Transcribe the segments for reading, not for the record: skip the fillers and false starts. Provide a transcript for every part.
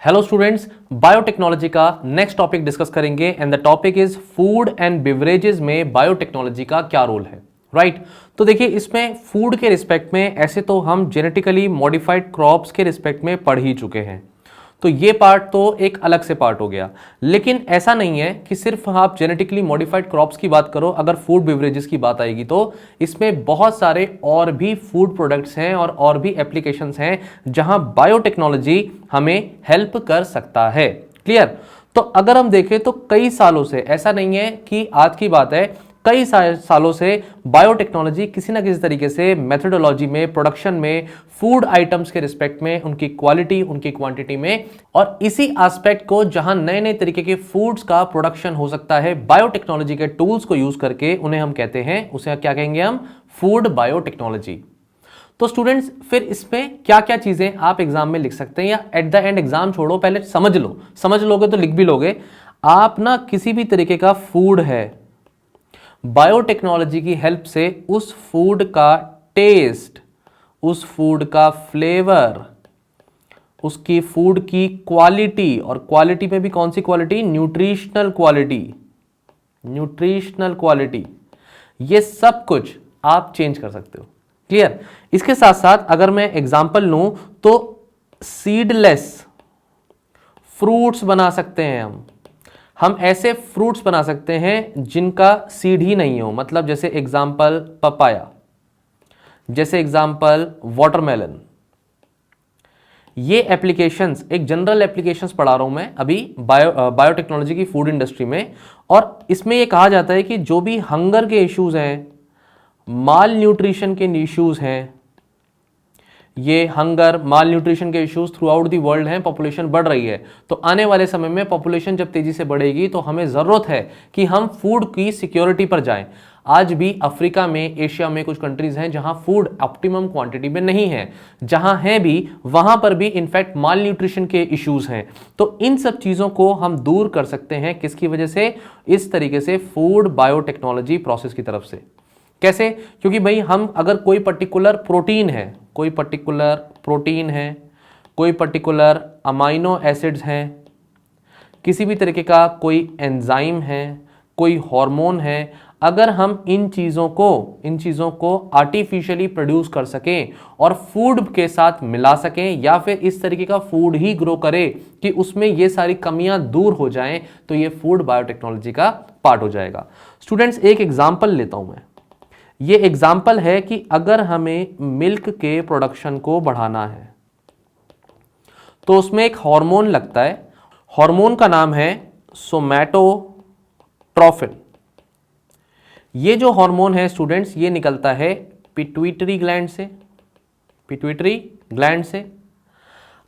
Hello students, biotechnology का next topic discuss करेंगे and the topic is food and beverages में biotechnology का क्या रोल है। राइट तो देखिए, इसमें फूड के रिस्पेक्ट में ऐसे तो हम जेनेटिकली मॉडिफाइड क्रॉप्स के रिस्पेक्ट में पढ़ ही चुके हैं, तो ये पार्ट तो एक अलग से पार्ट हो गया। लेकिन ऐसा नहीं है कि सिर्फ आप जेनेटिकली मॉडिफाइड क्रॉप्स की बात करो, अगर फूड बिवरेजेस की बात आएगी तो इसमें बहुत सारे और भी फूड प्रोडक्ट्स हैं और भी एप्लीकेशंस हैं जहां बायोटेक्नोलॉजी हमें हेल्प कर सकता है। क्लियर? तो अगर हम देखें तो कई सालों से, ऐसा नहीं है कि आज की बात है, कई सालों से बायोटेक्नोलॉजी किसी ना किसी तरीके से मेथोडोलॉजी में, प्रोडक्शन में, फूड आइटम्स के रिस्पेक्ट में, उनकी क्वालिटी, उनकी क्वांटिटी में, और इसी एस्पेक्ट को जहां नए नए तरीके के फूड्स का प्रोडक्शन हो सकता है बायोटेक्नोलॉजी के टूल्स को यूज करके, उन्हें हम कहते हैं, उसे क्या कहेंगे हम, फूड बायोटेक्नोलॉजी। तो स्टूडेंट्स, फिर इसमें क्या क्या चीजें आप एग्जाम में लिख सकते हैं, या एट द एंड एग्जाम छोड़ो, पहले समझ लो, समझ लोगे तो लिख भी लोगे। आप ना किसी भी तरीके का फूड है, बायोटेक्नोलॉजी की हेल्प से उस फूड का टेस्ट, उस फूड का फ्लेवर, उसकी फूड की क्वालिटी, और क्वालिटी में भी कौन सी quality, nutritional quality, nutritional quality, ये सब कुछ आप चेंज कर सकते हो। क्लियर? इसके साथ साथ अगर मैं एग्जांपल लूं तो सीडलेस फ्रूट्स बना सकते हैं हम ऐसे फ्रूट्स बना सकते हैं जिनका सीड ही नहीं हो, मतलब जैसे एग्जांपल पपाया, जैसे एग्जांपल वाटरमेलन। ये एप्लीकेशंस, एक जनरल एप्लीकेशंस पढ़ा रहा हूं मैं अभी बायोटेक्नोलॉजी की फूड इंडस्ट्री में, और इसमें ये कहा जाता है कि जो भी हंगर के इश्यूज हैं, माल न्यूट्रिशन के इश्यूज हैं, ये हंगर, माल न्यूट्रिशन के issues through out the world हैं, पॉपुलेशन बढ़ रही है, तो आने वाले समय में पॉपुलेशन जब तेजी से बढ़ेगी तो हमें जरूरत है कि हम फूड की सिक्योरिटी पर जाएं। आज भी अफ्रीका में, एशिया में कुछ कंट्रीज हैं जहां फूड ऑप्टिमम क्वांटिटी में नहीं है, जहां है भी वहां पर भी इनफैक्ट माल न्यूट्रिशन के इश्यूज हैं। तो इन सब चीजों को हम दूर कर सकते हैं, किसकी वजह से, इस तरीके से फूड बायोटेक्नोलॉजी प्रोसेस की तरफ से। कैसे? क्योंकि भाई हम अगर कोई पर्टिकुलर प्रोटीन है, कोई पर्टिकुलर प्रोटीन है, कोई पर्टिकुलर अमाइनो एसिड्स हैं, किसी भी तरीके का कोई एंजाइम है, कोई हार्मोन है, अगर हम इन चीज़ों को आर्टिफिशियली प्रोड्यूस कर सकें और फूड के साथ मिला सकें, या फिर इस तरीके का फूड ही ग्रो करे कि उसमें ये सारी कमियां दूर हो जाएं, तो ये फूड बायोटेक्नोलॉजी का पार्ट हो जाएगा। स्टूडेंट्स, एक एग्जाम्पल लेता हूं मैं। ये एग्जाम्पल है कि अगर हमें मिल्क के प्रोडक्शन को बढ़ाना है तो उसमें एक हार्मोन लगता है, हार्मोन का नाम है सोमैटोट्रोफिन। ये जो हार्मोन है स्टूडेंट्स, ये निकलता है पिट्यूटरी ग्लैंड से, पिट्यूटरी ग्लैंड से।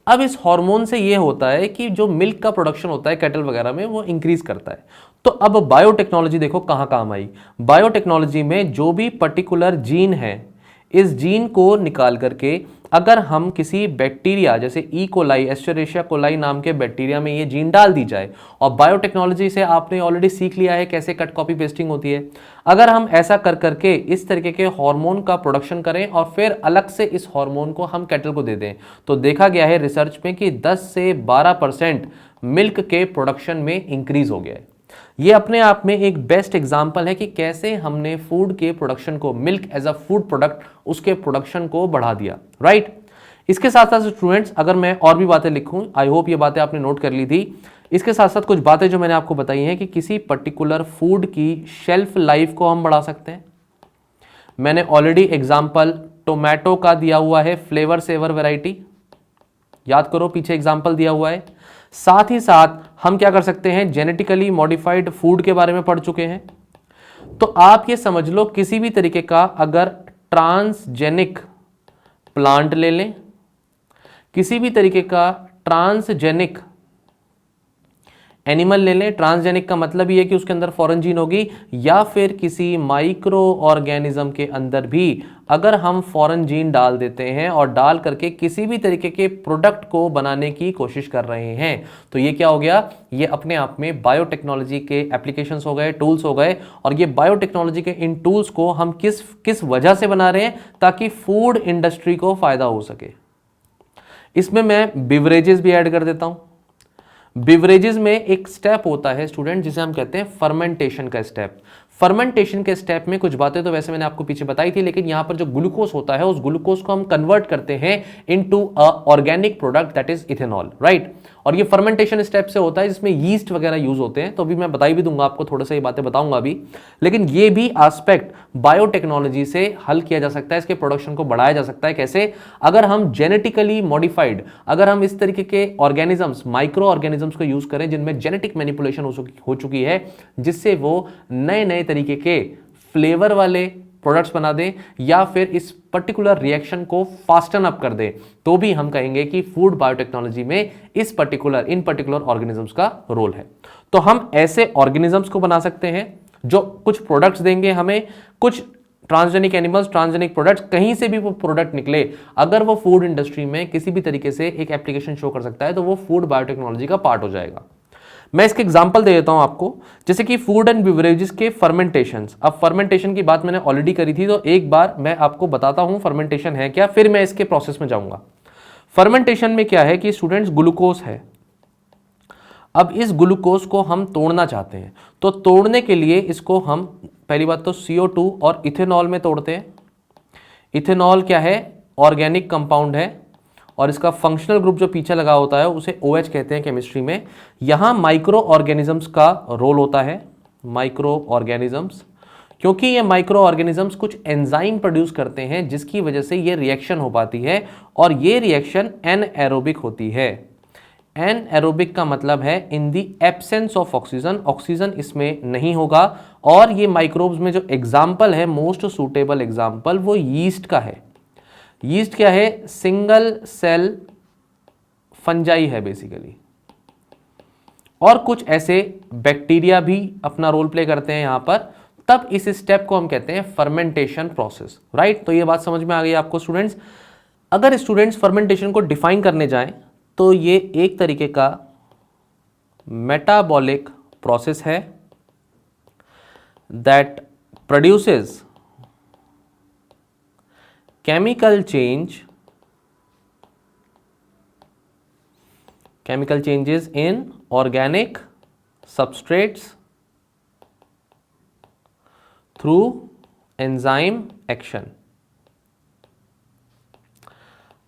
अब इस हार्मोन से ये होता है कि जो मिल्क का प्रोडक्शन होता है कैटल वगैरह में, वो इंक्रीज करता है। तो अब बायोटेक्नोलॉजी देखो कहां काम आई। बायोटेक्नोलॉजी में जो भी पर्टिकुलर जीन है, इस जीन को निकाल करके अगर हम किसी बैक्टीरिया, जैसे ई कोलाई, एस्चेरिशिया कोलाई नाम के बैक्टीरिया में ये जीन डाल दी जाए, और बायोटेक्नोलॉजी से आपने ऑलरेडी सीख लिया है कैसे कट कॉपी पेस्टिंग होती है, अगर हम ऐसा कर करके इस तरीके के हार्मोन का प्रोडक्शन करें और फिर अलग से इस हार्मोन को हम कैटल को दे दें, तो देखा गया है रिसर्च में कि 10 से 12% मिल्क के प्रोडक्शन में इंक्रीज हो गया है। ये अपने आप में एक बेस्ट एग्जांपल है कि कैसे हमने फूड के प्रोडक्शन को, milk as a food product, उसके प्रोडक्शन को बढ़ा दिया। राइट? इसके साथ साथ स्टूडेंट्स, अगर मैं और भी बातें लिखूं, आई होप ये बातें आपने नोट कर ली थी। इसके साथ साथ कुछ बातें जो मैंने आपको बताई हैं कि किसी पर्टिकुलर फूड की शेल्फ लाइफ को हम बढ़ा सकते हैं। मैंने ऑलरेडी एग्जाम्पल टोमेटो का दिया हुआ है, फ्लेवर सेवर वैरायटी, याद करो पीछे एग्जाम्पल दिया हुआ है। साथ ही साथ हम क्या कर सकते हैं, जेनेटिकली मॉडिफाइड फूड के बारे में पढ़ चुके हैं। तो आप ये समझ लो, किसी भी तरीके का अगर ट्रांसजेनिक प्लांट ले लें, किसी भी तरीके का ट्रांसजेनिक एनिमल ले लें, ट्रांसजेनिक का मतलब ये है कि उसके अंदर फॉरेन जीन होगी, या फिर किसी माइक्रो ऑर्गेनिज्म के अंदर भी अगर हम फॉरेन जीन डाल देते हैं और डाल करके किसी भी तरीके के प्रोडक्ट को बनाने की कोशिश कर रहे हैं, तो ये क्या हो गया, ये अपने आप में बायोटेक्नोलॉजी के एप्लीकेशंस हो गए, टूल्स हो गए। और ये बायोटेक्नोलॉजी के इन टूल्स को हम किस किस वजह से बना रहे हैं, ताकि फूड इंडस्ट्री को फायदा हो सके। इसमें मैं बिवरेजेस भी ऐड कर देता हूं। बिवरेजेस में एक स्टेप होता है स्टूडेंट जिसे हम कहते हैं फर्मेंटेशन का स्टेप। फर्मेंटेशन के स्टेप में कुछ बातें तो वैसे मैंने आपको पीछे बताई थी, लेकिन यहां पर जो ग्लूकोज होता है उस ग्लूकोज को हम कन्वर्ट करते हैं into a organic product that is ethanol, right. और ये फर्मेंटेशन स्टेप से होता है जिसमें यीस्ट वगैरह यूज होते हैं, तो अभी मैं बताई भी दूंगा आपको, थोड़ा सा ये बातें बताऊंगा अभी। लेकिन ये भी एस्पेक्ट बायोटेक्नोलॉजी से हल किया जा सकता है, इसके प्रोडक्शन को बढ़ाया जा सकता है। कैसे? अगर हम जेनेटिकली मॉडिफाइड, अगर हम इस तरीके के ऑर्गेनिजम्स, माइक्रो ऑर्गेनिजम्स को यूज करें जिनमें जेनेटिक मैनिपुलेशन हो चुकी है, जिससे वो नए नए तरीके के फ्लेवर वाले प्रोडक्ट्स बना दें या फिर इस पर्टिकुलर रिएक्शन को फास्टन अप कर दें, तो भी हम कहेंगे कि फूड बायोटेक्नोलॉजी में इन पर्टिकुलर ऑर्गेनिजम्स का रोल है। तो हम ऐसे ऑर्गेनिजम्स को बना सकते हैं जो कुछ प्रोडक्ट्स देंगे हमें, कुछ ट्रांसजेनिक एनिमल्स, ट्रांसजेनिक प्रोडक्ट्स, कहीं से भी वो प्रोडक्ट निकले, अगर वो फूड इंडस्ट्री में किसी भी तरीके से एक एप्लीकेशन शो कर सकता है तो वो फूड बायोटेक्नोलॉजी का पार्ट हो जाएगा। मैं इसके एग्जांपल दे देता हूं आपको, जैसे कि फूड एंड बिवरेजेस के फर्मेंटेशंस। अब फर्मेंटेशन की बात मैंने ऑलरेडी करी थी, तो एक बार मैं आपको बताता हूं फर्मेंटेशन है क्या, फिर मैं इसके प्रोसेस में जाऊंगा। फर्मेंटेशन में क्या है कि स्टूडेंट्स, ग्लूकोज है। अब इस ग्लूकोज को हम तोड़ना चाहते हैं, तो तोड़ने के लिए इसको हम पहली बात तो CO2 और इथेनॉल में तोड़ते हैं। इथेनॉल क्या है? ऑर्गेनिक कंपाउंड है, और इसका फंक्शनल ग्रुप जो पीछे लगा होता है उसे OH कहते हैं केमिस्ट्री में। यहां माइक्रो ऑर्गेनिजम्स का रोल होता है, माइक्रो ऑर्गेनिजम्स, क्योंकि ये माइक्रो ऑर्गेनिजम्स कुछ एंजाइम प्रोड्यूस करते हैं जिसकी वजह से ये रिएक्शन हो पाती है, और ये रिएक्शन एनएरोबिक होती है। एनएरोबिक का मतलब है in the absence of oxygen, oxygen इसमें नहीं होगा। और ये माइक्रोब्स में जो एग्जाम्पल है, मोस्ट सुटेबल एग्जाम्पल वो यीस्ट का है। यीस्ट क्या है? सिंगल सेल फंजाई है बेसिकली। और कुछ ऐसे बैक्टीरिया भी अपना रोल प्ले करते हैं यहां पर। तब इस स्टेप को हम कहते हैं फर्मेंटेशन प्रोसेस, राइट। तो ये बात समझ में आ गई आपको स्टूडेंट्स। अगर स्टूडेंट्स फर्मेंटेशन को डिफाइन करने जाएं तो ये एक तरीके का मेटाबॉलिक प्रोसेस है that produces chemical changes in organic substrates through enzyme action।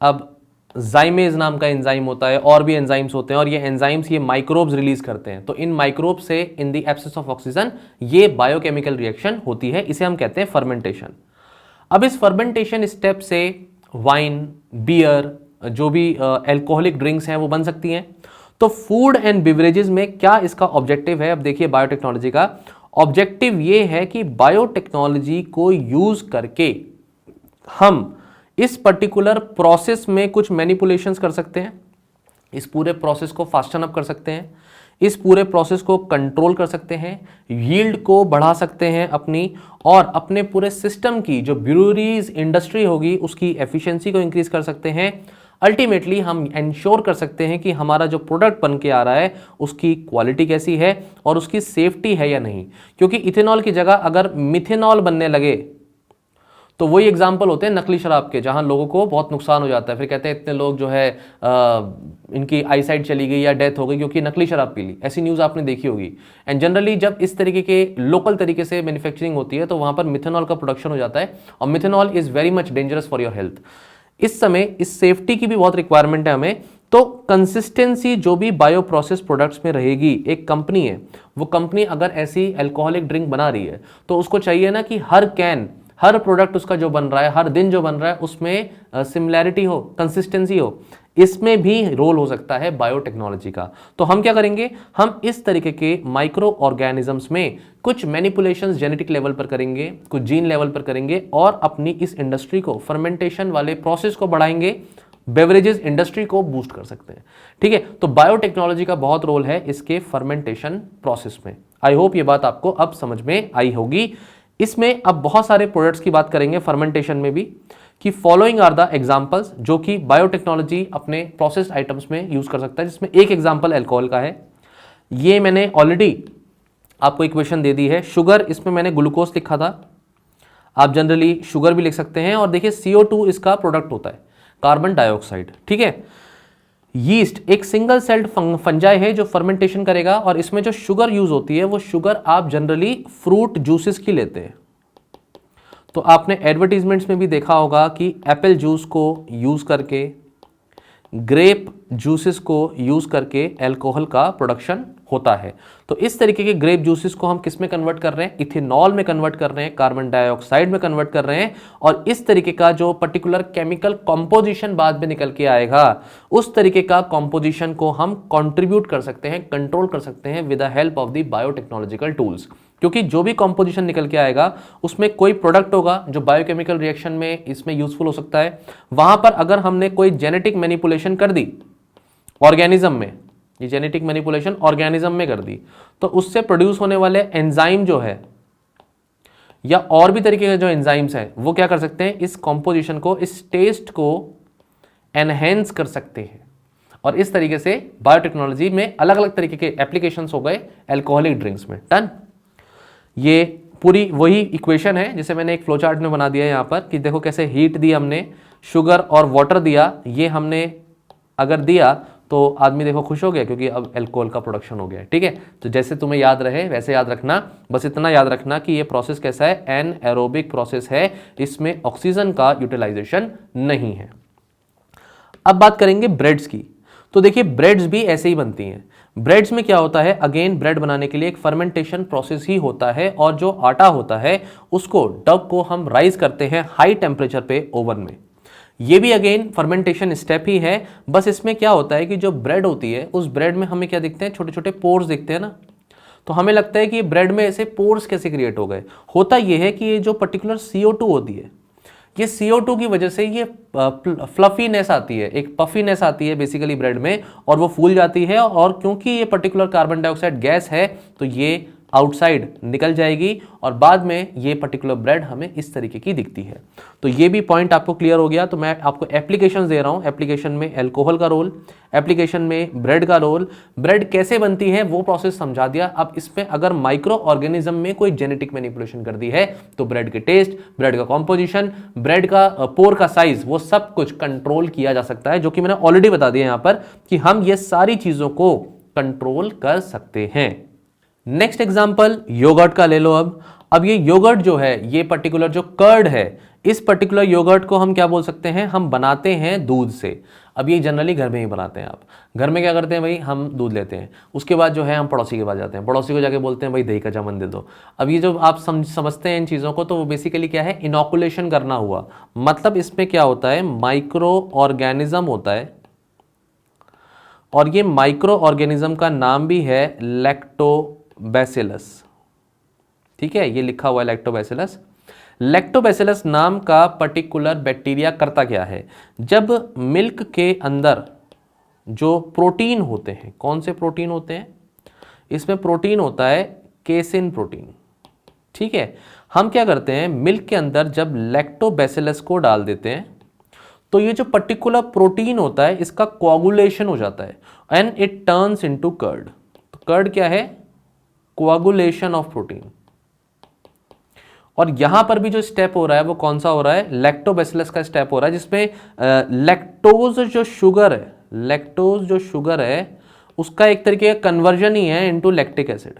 अब जाइमेज नाम का एंजाइम होता है, और भी एंजाइम्स होते हैं, और ये एंजाइम्स ये माइक्रोब्स रिलीज करते हैं। तो इन माइक्रोब्स से in the absence of oxygen ये बायोकेमिकल रिएक्शन होती है, इसे हम कहते हैं फर्मेंटेशन। अब इस फर्मेंटेशन स्टेप से वाइन, बियर, जो भी अल्कोहलिक ड्रिंक्स हैं वो बन सकती हैं। तो फूड एंड बिवरेजेस में क्या इसका ऑब्जेक्टिव है? अब देखिए, बायोटेक्नोलॉजी का ऑब्जेक्टिव ये है कि बायोटेक्नोलॉजी को यूज करके हम इस पर्टिकुलर प्रोसेस में कुछ मैनिपुलेशंस कर सकते हैं, इस पूरे प्रोसेस को फास्टन अप कर सकते हैं, इस पूरे प्रोसेस को कंट्रोल कर सकते हैं, यील्ड को बढ़ा सकते हैं अपनी, और अपने पूरे सिस्टम की जो ब्रूअरीज इंडस्ट्री होगी उसकी एफिशिएंसी को इंक्रीज कर सकते हैं। अल्टीमेटली हम इंश्योर कर सकते हैं कि हमारा जो प्रोडक्ट बन के आ रहा है उसकी क्वालिटी कैसी है और उसकी सेफ्टी है या नहीं। क्योंकि इथेनॉल की जगह अगर मिथेनॉल बनने लगे तो वही एग्जाम्पल होते हैं नकली शराब के, जहां लोगों को बहुत नुकसान हो जाता है। फिर कहते हैं इतने लोग जो है इनकी आईसाइट चली गई या डेथ हो गई क्योंकि नकली शराब पी ली। ऐसी न्यूज़ आपने देखी होगी। एंड जनरली जब इस तरीके के लोकल तरीके से मैन्युफैक्चरिंग होती है तो वहां पर मिथेनॉल का प्रोडक्शन हो जाता है, और methanol is very much dangerous for your health. इस समय इस सेफ्टी की भी बहुत रिक्वायरमेंट है हमें। तो कंसिस्टेंसी जो भी बायो प्रोसेस प्रोडक्ट्स में रहेगी, एक कंपनी है, वो कंपनी अगर ऐसी अल्कोहलिक ड्रिंक बना रही है तो उसको चाहिए ना कि हर कैन, हर प्रोडक्ट उसका जो बन रहा है, हर दिन जो बन रहा है, उसमें सिमिलैरिटी हो, कंसिस्टेंसी हो। इसमें भी रोल हो सकता है बायोटेक्नोलॉजी का। तो हम क्या करेंगे, हम इस तरीके के माइक्रो ऑर्गेनिजम्स में कुछ मैनिपुलेशंस जेनेटिक लेवल पर करेंगे, कुछ जीन लेवल पर करेंगे, और अपनी इस इंडस्ट्री को, फर्मेंटेशन वाले प्रोसेस को बढ़ाएंगे, बेवरेजेस इंडस्ट्री को बूस्ट कर सकते हैं। ठीक है, तो बायोटेक्नोलॉजी का बहुत रोल है इसके फर्मेंटेशन प्रोसेस में। आई होप ये बात आपको अब समझ में आई होगी। इसमें अब बहुत सारे प्रोडक्ट्स की बात करेंगे फर्मेंटेशन में भी, कि फॉलोइंग आर द एग्जांपल्स जो कि बायोटेक्नोलॉजी अपने प्रोसेस आइटम्स में यूज कर सकता है, जिसमें एक एग्जांपल अल्कोहल का है। ये मैंने ऑलरेडी आपको इक्वेशन दे दी है। शुगर, इसमें मैंने ग्लूकोज लिखा था, आप जनरली शुगर भी लिख सकते हैं। और देखिए CO2 इसका प्रोडक्ट होता है, कार्बन डाइऑक्साइड। ठीक है, यीस्ट एक सिंगल सेल्ड फंजाई है जो फर्मेंटेशन करेगा, और इसमें जो शुगर यूज होती है वो शुगर आप जनरली फ्रूट जूसेस की लेते हैं। तो आपने एडवर्टीजमेंट्स में भी देखा होगा कि एप्पल जूस को यूज करके, ग्रेप जूसेस को यूज करके अल्कोहल का प्रोडक्शन होता है। तो इस तरीके के ग्रेप जूसेस को हम किस में कन्वर्ट कर रहे हैं, इथेनॉल में कन्वर्ट कर रहे हैं, कार्बन डाइऑक्साइड में कन्वर्ट कर रहे हैं, और इस तरीके का जो पर्टिकुलर केमिकल कॉम्पोजिशन बाद में निकल के आएगा, उस तरीके का कॉम्पोजिशन को हम कंट्रीब्यूट कर सकते हैं, कंट्रोल कर सकते हैं with the help of the biotechnological tools. क्योंकि जो भी कॉम्पोजिशन निकल के आएगा उसमें कोई प्रोडक्ट होगा जो बायोकेमिकल रिएक्शन में इसमें यूजफुल हो सकता है। वहां पर अगर हमने कोई जेनेटिक मैनिपुलेशन कर दी ऑर्गेनिज्म में, ये जेनेटिक मैनिपुलेशन ऑर्गेनिज्म में कर दी, तो उससे प्रोड्यूस होने वाले एंजाइम जो है या और भी तरीके के जो एंजाइम्स हैं वो क्या कर सकते हैं, इस कॉम्पोजिशन को, इस टेस्ट को एनहेंस कर सकते हैं। और इस तरीके से बायोटेक्नोलॉजी में अलग अलग तरीके के एप्लीकेशंस हो गए अल्कोहलिक ड्रिंक्स में। डन। ये पूरी वही इक्वेशन है जिसे मैंने एक फ्लोचार्ट में बना दिया है यहाँ पर, कि देखो कैसे हीट दी हमने, शुगर और वाटर दिया, ये हमने अगर दिया तो आदमी देखो खुश हो गया क्योंकि अब अल्कोहल का प्रोडक्शन हो गया। ठीक है, तो जैसे तुम्हें याद रहे वैसे याद रखना, बस इतना याद रखना कि ये प्रोसेस कैसा है, एनएरोबिक प्रोसेस है, इसमें ऑक्सीजन का यूटिलाइजेशन नहीं है। अब बात करेंगे ब्रेड्स की। तो देखिए ब्रेड्स भी ऐसे ही बनती हैं। ब्रेड्स में क्या होता है, अगेन ब्रेड बनाने के लिए एक फर्मेंटेशन प्रोसेस ही होता है, और जो आटा होता है उसको, डव को हम राइज करते हैं हाई टेम्परेचर पे ओवन में। ये भी अगेन फर्मेंटेशन स्टेप ही है, बस इसमें क्या होता है कि जो ब्रेड होती है उस ब्रेड में हमें क्या दिखते हैं, छोटे छोटे पोर्स दिखते हैं ना। तो हमें लगता है कि ये ब्रेड में ऐसे पोर्स कैसे क्रिएट हो गए। होता ये है कि ये जो पर्टिकुलर CO2 होती है, ये CO2 की वजह से ये फ्लफीनेस आती है, एक पफीनेस आती है बेसिकली ब्रेड में, और वो फूल जाती है। और क्योंकि ये पर्टिकुलर कार्बन डाइऑक्साइड गैस है तो ये आउटसाइड निकल जाएगी, और बाद में ये पर्टिकुलर ब्रेड हमें इस तरीके की दिखती है। तो ये भी पॉइंट आपको क्लियर हो गया। तो मैं आपको एप्लीकेशंस दे रहा हूं, एप्लीकेशन में अल्कोहल का रोल, एप्लीकेशन में ब्रेड का रोल, ब्रेड कैसे बनती है वो प्रोसेस समझा दिया। अब इसमें अगर माइक्रो ऑर्गेनिज्म में कोई जेनेटिक मैनिपुलेशन कर दी है तो ब्रेड के टेस्ट, ब्रेड का कॉम्पोजिशन, ब्रेड का पोर का साइज, वो सब कुछ कंट्रोल किया जा सकता है, जो कि मैंने ऑलरेडी बता दिया यहां पर कि हम ये सारी चीजों को कंट्रोल कर सकते हैं। नेक्स्ट एग्जांपल योगर्ट का ले लो। अब ये योगर्ट जो है, ये पर्टिकुलर जो कर्ड है, इस पर्टिकुलर योगर्ट को हम क्या बोल सकते हैं, हम बनाते हैं दूध से। अब ये जनरली घर में ही बनाते हैं। आप घर में क्या करते हैं भाई, हम दूध लेते हैं, उसके बाद जो है हम पड़ोसी के पास जाते हैं, पड़ोसी को जाके बोलते हैं भाई दही का जामन दे दो। अब ये जो आप समझते हैं इन चीज़ों को, तो वो बेसिकली क्या है, इनॉकुलेशन करना हुआ। मतलब इसमें क्या होता है, माइक्रो ऑर्गेनिज्म होता है, और ये माइक्रो ऑर्गेनिज्म का नाम भी है लैक्टोबैसिलस। ठीक है, ये लिखा हुआ है लैक्टोबैसिलस। लैक्टोबैसिलस नाम का पर्टिकुलर बैक्टीरिया करता क्या है, जब मिल्क के अंदर जो प्रोटीन होते हैं, कौन से प्रोटीन होते हैं, इसमें प्रोटीन होता है केसिन प्रोटीन। ठीक है, हम क्या करते हैं, मिल्क के अंदर जब लैक्टोबैसिलस को डाल देते हैं तो ये जो पर्टिकुलर प्रोटीन होता है इसका कोआगुलेशन हो जाता है and it turns into curd. तो कर्ड क्या है, कोआगुलेशन ऑफ प्रोटीन। और यहां पर भी जो स्टेप हो रहा है वो कौन सा हो रहा है, लैक्टोबैसिलस का स्टेप हो रहा है, जिसमें लैक्टोज जो शुगर है, लैक्टोज जो शुगर है उसका एक तरीके का कन्वर्जन ही है इनटू लैक्टिक एसिड।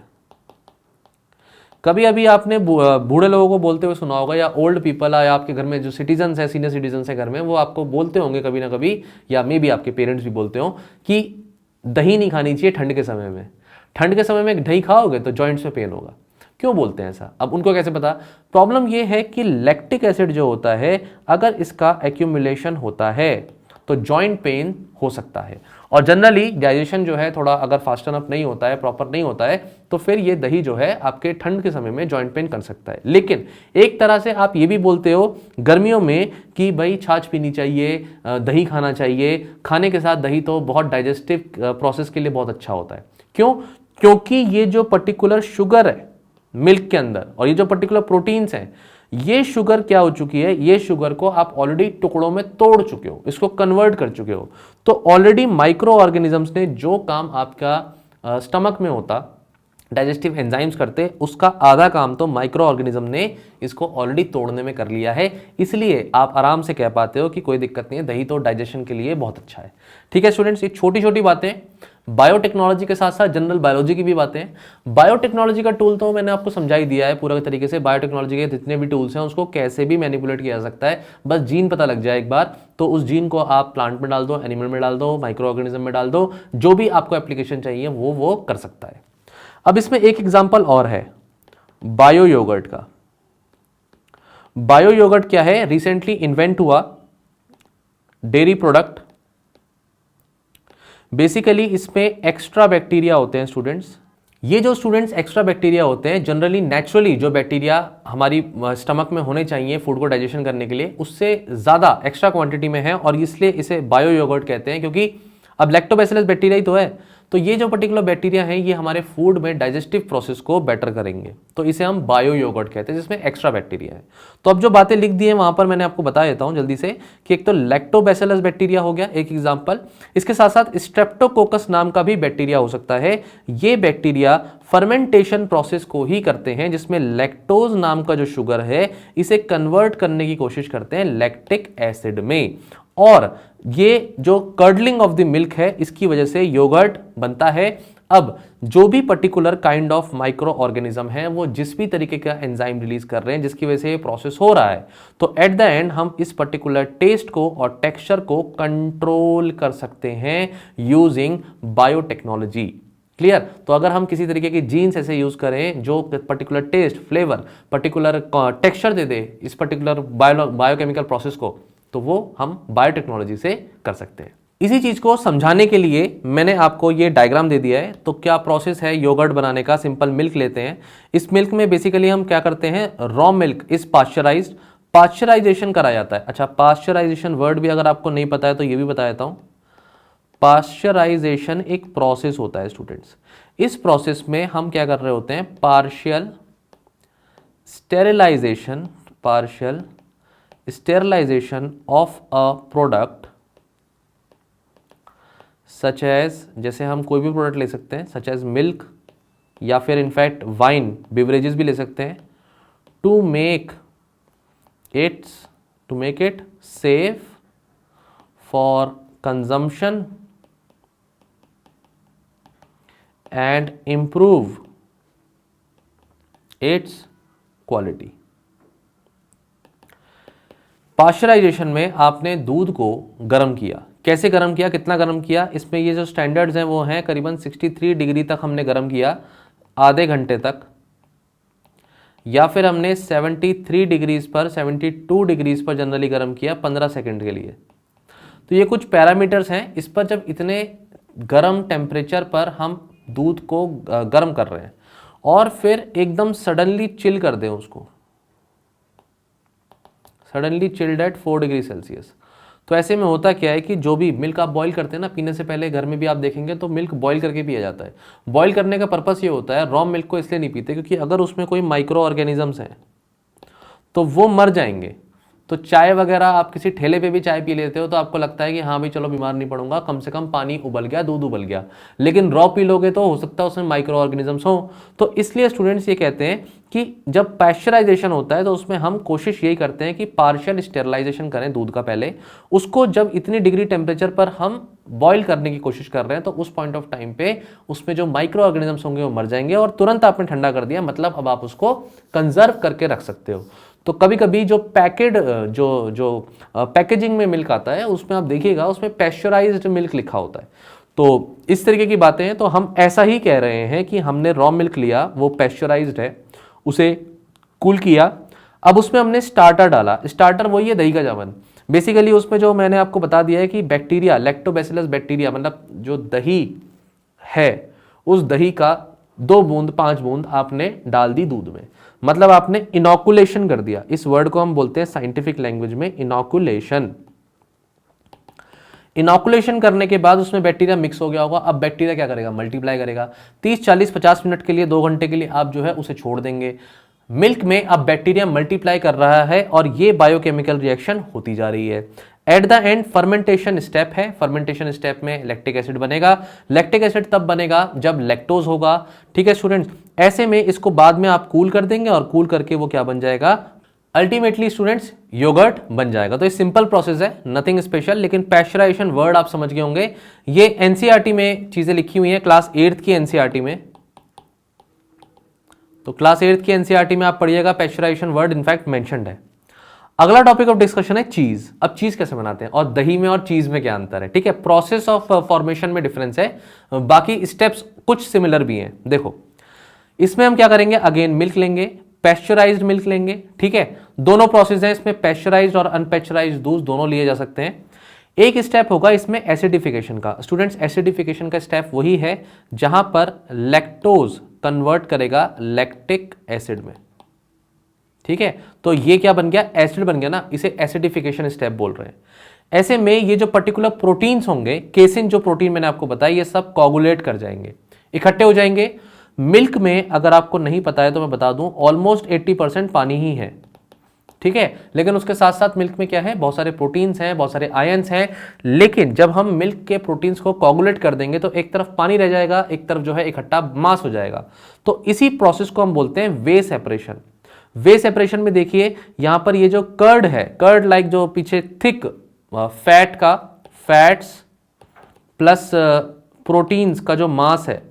कभी अभी आपने बूढ़े लोगों को बोलते हुए सुना होगा, या ओल्ड पीपल या आपके घर में जो सिटीजन्स है, सीनियर सिटीजन्स है घर में, वो आपको बोलते होंगे कभी ना कभी, या मे बी आपके पेरेंट्स भी बोलते हो कि दही नहीं खानी चाहिए ठंड के समय में। ठंड के समय में दही खाओगे तो जॉइंट्स में पेन होगा। क्यों बोलते हैं ऐसा, अब उनको कैसे पता। प्रॉब्लम ये है कि लैक्टिक एसिड जो होता है, अगर इसका एक्यूमुलेशन होता है तो जॉइंट पेन हो सकता है। और जनरली डाइजेशन जो है थोड़ा अगर फास्टन अप नहीं होता है, प्रॉपर नहीं होता है, तो फिर ये दही जो है आपके ठंड के समय में जॉइंट पेन कर सकता है। लेकिन एक तरह से आप ये भी बोलते हो गर्मियों में कि भाई छाछ पीनी चाहिए, दही खाना चाहिए, खाने के साथ दही तो बहुत डाइजेस्टिव प्रोसेस के लिए बहुत अच्छा होता है। क्यों? क्योंकि ये जो पर्टिकुलर शुगर है मिल्क के अंदर और ये जो पर्टिकुलर प्रोटीन्स हैं, ये शुगर क्या हो चुकी है, ये शुगर को आप ऑलरेडी टुकड़ों में तोड़ चुके हो, इसको कन्वर्ट कर चुके हो। तो ऑलरेडी माइक्रो ऑर्गेनिजम्स ने जो काम आपका स्टमक में होता, डाइजेस्टिव एंजाइम्स करते, उसका आधा काम तो माइक्रो ऑर्गेनिज्म ने इसको ऑलरेडी तोड़ने में कर लिया है। इसलिए आप आराम से कह पाते हो कि कोई दिक्कत नहीं है, दही तो डाइजेशन के लिए बहुत अच्छा है। ठीक है स्टूडेंट्स, ये छोटी छोटी बातें बायोटेक्नोलॉजी के साथ साथ जनरल बायोलॉजी की भी बातें। बायोटेक्नोलॉजी का टूल तो मैंने आपको समझा ही दिया है पूरा तरीके से। बायोटेक्नोलॉजी के जितने भी टूल्स हैं उसको कैसे भी मैनिपुलेट किया जा सकता है, बस जीन पता लग जाए एक बार, तो उस जीन को आप प्लांट में डाल दो, एनिमल में डाल दो, माइक्रो ऑर्गेनिज्म में डाल दो, जो भी आपको एप्लीकेशन चाहिए वो कर सकता है। अब इसमें एक एग्जांपल और है बायो योगर्ट का। बायो योगर्ट क्या है? रिसेंटली इन्वेंट हुआ डेयरी प्रोडक्ट। बेसिकली इसमें एक्स्ट्रा बैक्टीरिया होते हैं स्टूडेंट्स। ये जो स्टूडेंट्स एक्स्ट्रा बैक्टीरिया होते हैं जनरली नेचुरली जो बैक्टीरिया हमारी स्टमक में होने चाहिए फूड को डाइजेशन करने के लिए, उससे ज़्यादा एक्स्ट्रा क्वांटिटी में है और इसलिए इसे बायो योगर्ट कहते हैं। क्योंकि अब लैक्टोबैसिलस बैक्टीरिया ही तो है, तो ये जो पर्टिकुलर बैक्टीरिया हैं ये हमारे फूड में डाइजेस्टिव प्रोसेस को बेटर करेंगे, तो इसे हम बायो योगर्ट कहते हैं जिसमें एक्स्ट्रा बैक्टीरिया है। तो अब जो बातें लिख दी हैं वहां पर मैंने आपको बता देता हूं जल्दी से कि एक तो लैक्टोबैसिलस बैक्टीरिया हो गया एक एग्जांपल, इसके साथ साथ स्ट्रेप्टोकोकस नाम का भी बैक्टीरिया हो सकता है। ये बैक्टीरिया फर्मेंटेशन प्रोसेस को ही करते हैं जिसमें लैक्टोज नाम का जो शुगर है इसे कन्वर्ट करने की कोशिश करते हैं लैक्टिक एसिड में, और ये जो कर्डलिंग ऑफ द मिल्क है इसकी वजह से योगर्ट बनता है। अब जो भी particular kind of micro organism है वो जिस भी तरीके का एंजाइम रिलीज कर रहे हैं जिसकी वजह से ये प्रोसेस हो रहा है, तो एट द एंड हम इस पर्टिकुलर टेस्ट को और टेक्सचर को कंट्रोल कर सकते हैं यूजिंग बायोटेक्नोलॉजी। क्लियर? तो अगर हम किसी तरीके की जीन्स ऐसे यूज करें जो particular taste, flavour, particular texture दे दे इस पर्टिकुलर बायोकेमिकल प्रोसेस को, तो वो हम बायोटेक्नोलॉजी से कर सकते हैं। इसी चीज को समझाने के लिए मैंने आपको ये डायग्राम दे दिया है। तो क्या प्रोसेस है योगर्ट बनाने का? सिंपल मिल्क लेते हैं, इस मिल्क में बेसिकली हम क्या करते हैं, raw milk is pasteurised, pasteurisation करा जाता है। अच्छा, पाश्चराइजेशन वर्ड भी अगर आपको नहीं पता है तो ये भी बता देता हूं। पाश्चराइजेशन एक प्रोसेस होता है स्टूडेंट्स। इस प्रोसेस में हम क्या कर रहे होते हैं, partial sterilization, partial sterilization of a product such as, जैसे हम कोई भी प्रोडक्ट ले सकते हैं such as milk या फिर इनफैक्ट वाइन, बेवरेजेस भी ले सकते हैं, to make it safe for consumption and improve its quality। Pasteurisation में आपने दूध को गर्म किया, कैसे गर्म किया, कितना गर्म किया, इसमें ये जो स्टैंडर्ड्स हैं वो हैं करीबन 63 डिग्री तक हमने गर्म किया आधे घंटे तक, या फिर हमने 73 डिग्रीज पर 72 डिग्रीज पर जनरली गर्म किया 15 सेकंड के लिए। तो ये कुछ पैरामीटर्स हैं, इस पर जब इतने गर्म टेम्परेचर पर हम दूध को गर्म कर रहे हैं और फिर एकदम सडनली चिल कर दें उसको, suddenly chilled at 4 degree Celsius, तो ऐसे में होता क्या है कि जो भी मिल्क आप बॉईल करते हैं ना, पीने से पहले घर में भी आप देखेंगे तो मिल्क बॉईल करके पिया जाता है। बॉईल करने का पर्पस ये होता है, रॉ मिल्क को इसलिए नहीं पीते क्योंकि अगर उसमें कोई माइक्रो ऑर्गेनिजम्स हैं तो वो मर जाएंगे। तो चाय वगैरह आप किसी ठेले पे भी चाय पी लेते हो तो आपको लगता है कि हाँ भाई चलो बीमार नहीं पड़ूंगा, कम से कम पानी उबल गया, दूध उबल गया, लेकिन रॉ पी लोगे तो हो सकता है उसमें माइक्रो ऑर्गेनिजम्स हो। तो इसलिए स्टूडेंट्स ये कहते हैं कि जब पैस्चराइजेशन होता है तो उसमें हम कोशिश यही करते हैं कि पार्शियल स्टेरिलाइजेशन करें दूध का पहले, उसको जब इतनी डिग्री टेम्परेचर पर हम बॉईल करने की कोशिश कर रहे हैं तो उस पॉइंट ऑफ टाइम पे उसमें जो माइक्रो ऑर्गेनिजम्स होंगे वो मर जाएंगे और तुरंत आपने ठंडा कर दिया, मतलब अब आप उसको कंजर्व करके रख सकते हो। तो कभी कभी जो पैकेजिंग में मिल्क आता है उसमें आप देखिएगा उसमें पैस्चराइज्ड मिल्क लिखा होता है। तो इस तरीके की बातें हैं, तो हम ऐसा ही कह रहे हैं कि हमने रॉ मिल्क लिया, वो पैस्चराइज्ड है, उसे कूल किया, अब उसमें हमने स्टार्टर डाला, स्टार्टर वही है दही का जामन। बेसिकली उसमें जो मैंने आपको बता दिया है कि बैक्टीरिया, लैक्टोबैसिलस बैक्टीरिया, मतलब जो दही है उस दही का 2 बूंद 5 बूंद आपने डाल दी दूध में, मतलब आपने इनॉकुलेशन कर दिया। इस वर्ड को हम बोलते हैं साइंटिफिक लैंग्वेज में इनॉकुलेशन। इनॉकुलेशन करने के बाद उसमें बैक्टीरिया मिक्स हो गया होगा। अब बैक्टीरिया क्या करेगा, मल्टीप्लाई करेगा। 30 40 50 मिनट के लिए, 2 घंटे के लिए आप जो है उसे छोड़ देंगे। मिल्क में अब बैक्टीरिया मल्टीप्लाई कर रहा है और ये बायोकेमिकल रिएक्शन होती जा रही है। At the end fermentation step है, फर्मेंटेशन स्टेप में लैक्टिक एसिड बनेगा। लैक्टिक एसिड तब बनेगा जब लैक्टोज होगा। ठीक है स्टूडेंट्स, ऐसे में इसको बाद में आप कूल कर देंगे और कूल करके वो क्या बन जाएगा, अल्टीमेटली स्टूडेंट्स योगर्ट बन जाएगा। तो ये सिंपल प्रोसेस है, नथिंग स्पेशल। लेकिन पैस्चराइजेशन वर्ड आप समझ गए होंगे, ये एनसीईआरटी में चीजें लिखी हुई हैं, क्लास 8th की एनसीईआरटी में। तो क्लास 8th की एनसीईआरटी में आप पढ़िएगा, पैस्चराइजेशन वर्ड इनफैक्ट मेंशन्ड है। अगला टॉपिक ऑफ डिस्कशन है चीज। अब चीज कैसे बनाते हैं और दही में और चीज में क्या अंतर है। ठीक है, प्रोसेस ऑफ फॉर्मेशन में डिफरेंस है, बाकी स्टेप्स कुछ सिमिलर भी हैं। देखो इसमें हम क्या करेंगे, अगेन मिल्क लेंगे, पैस्चराइज्ड मिल्क लेंगे। ठीक है, दोनों प्रोसेस हैं इसमें, पैस्चराइज्ड और अनपैस्चराइज्ड दूध दोनों लिए जा सकते हैं। एक स्टेप होगा इसमें एसिडिफिकेशन का। स्टूडेंट्स एसिडिफिकेशन का स्टेप वही है जहां पर लैक्टोज कन्वर्ट करेगा लैक्टिक एसिड में। ठीक है, तो ये क्या बन गया, एसिड बन गया ना, इसे एसिडिफिकेशन स्टेप बोल रहे हैं। ऐसे में ये जो पर्टिकुलर प्रोटीन्स होंगे, केसिन जो प्रोटीन मैंने आपको बताया, ये सब कोगुलेट कर जाएंगे, इकट्ठे हो जाएंगे। मिल्क में अगर आपको नहीं पता है तो मैं बता दूं, ऑलमोस्ट 80% पानी ही है। ठीक है, लेकिन उसके साथ साथ मिल्क में क्या है, बहुत सारे प्रोटीन्स हैं, बहुत सारे आयंस हैं। लेकिन जब हम मिल्क के प्रोटीन्स को कोगुलेट कर देंगे तो एक तरफ पानी रह जाएगा, एक तरफ जो है इकट्ठा मास हो जाएगा। तो इसी प्रोसेस को हम बोलते हैं वे सेपरेशन। वे सेपरेशन में देखिए यहां पर ये जो कर्ड है, कर्ड लाइक जो पीछे थिक फैट का, फैट्स प्लस प्रोटीन्स का जो मास है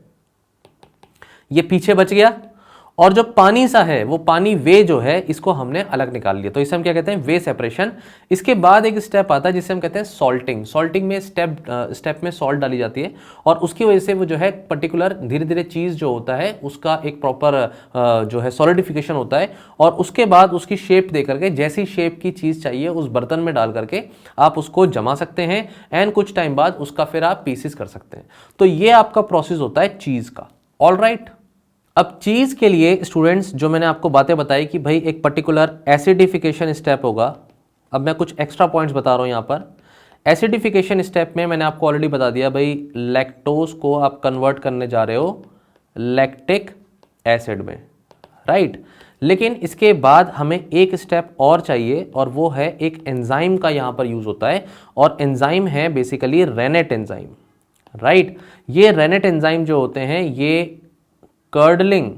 ये पीछे बच गया, और जो पानी सा है वो पानी वे जो है इसको हमने अलग निकाल लिया। तो इसे हम क्या कहते हैं, वे सेपरेशन। इसके बाद एक स्टेप आता है जिसे हम कहते हैं सॉल्टिंग। सॉल्टिंग में स्टेप में सॉल्ट डाली जाती है और उसकी वजह से वो जो है पर्टिकुलर धीरे धीरे चीज़ जो होता है उसका एक प्रॉपर जो है सॉलिडिफिकेशन होता है, और उसके बाद उसकी शेप दे करके, जैसी शेप की चीज़ चाहिए उस बर्तन में डाल करके आप उसको जमा सकते हैं, एंड कुछ टाइम बाद उसका फिर आप पीसेस कर सकते हैं। तो ये आपका प्रोसेस होता है चीज़ का। ऑल राइट, अब चीज के लिए स्टूडेंट्स जो मैंने आपको बातें बताई कि भाई एक पर्टिकुलर एसिडिफिकेशन स्टेप होगा। अब मैं कुछ एक्स्ट्रा पॉइंट्स बता रहा हूं यहां पर। एसिडिफिकेशन स्टेप में मैंने आपको ऑलरेडी बता दिया भाई, लैक्टोज को आप कन्वर्ट करने जा रहे हो लैक्टिक एसिड में, राइट। लेकिन इसके बाद हमें एक स्टेप और चाहिए और वो है एक एंजाइम का यहां पर यूज होता है, और एंजाइम है बेसिकली रेनेट एंजाइम, राइट। ये रेनेट एंजाइम जो होते हैं ये कर्डलिंग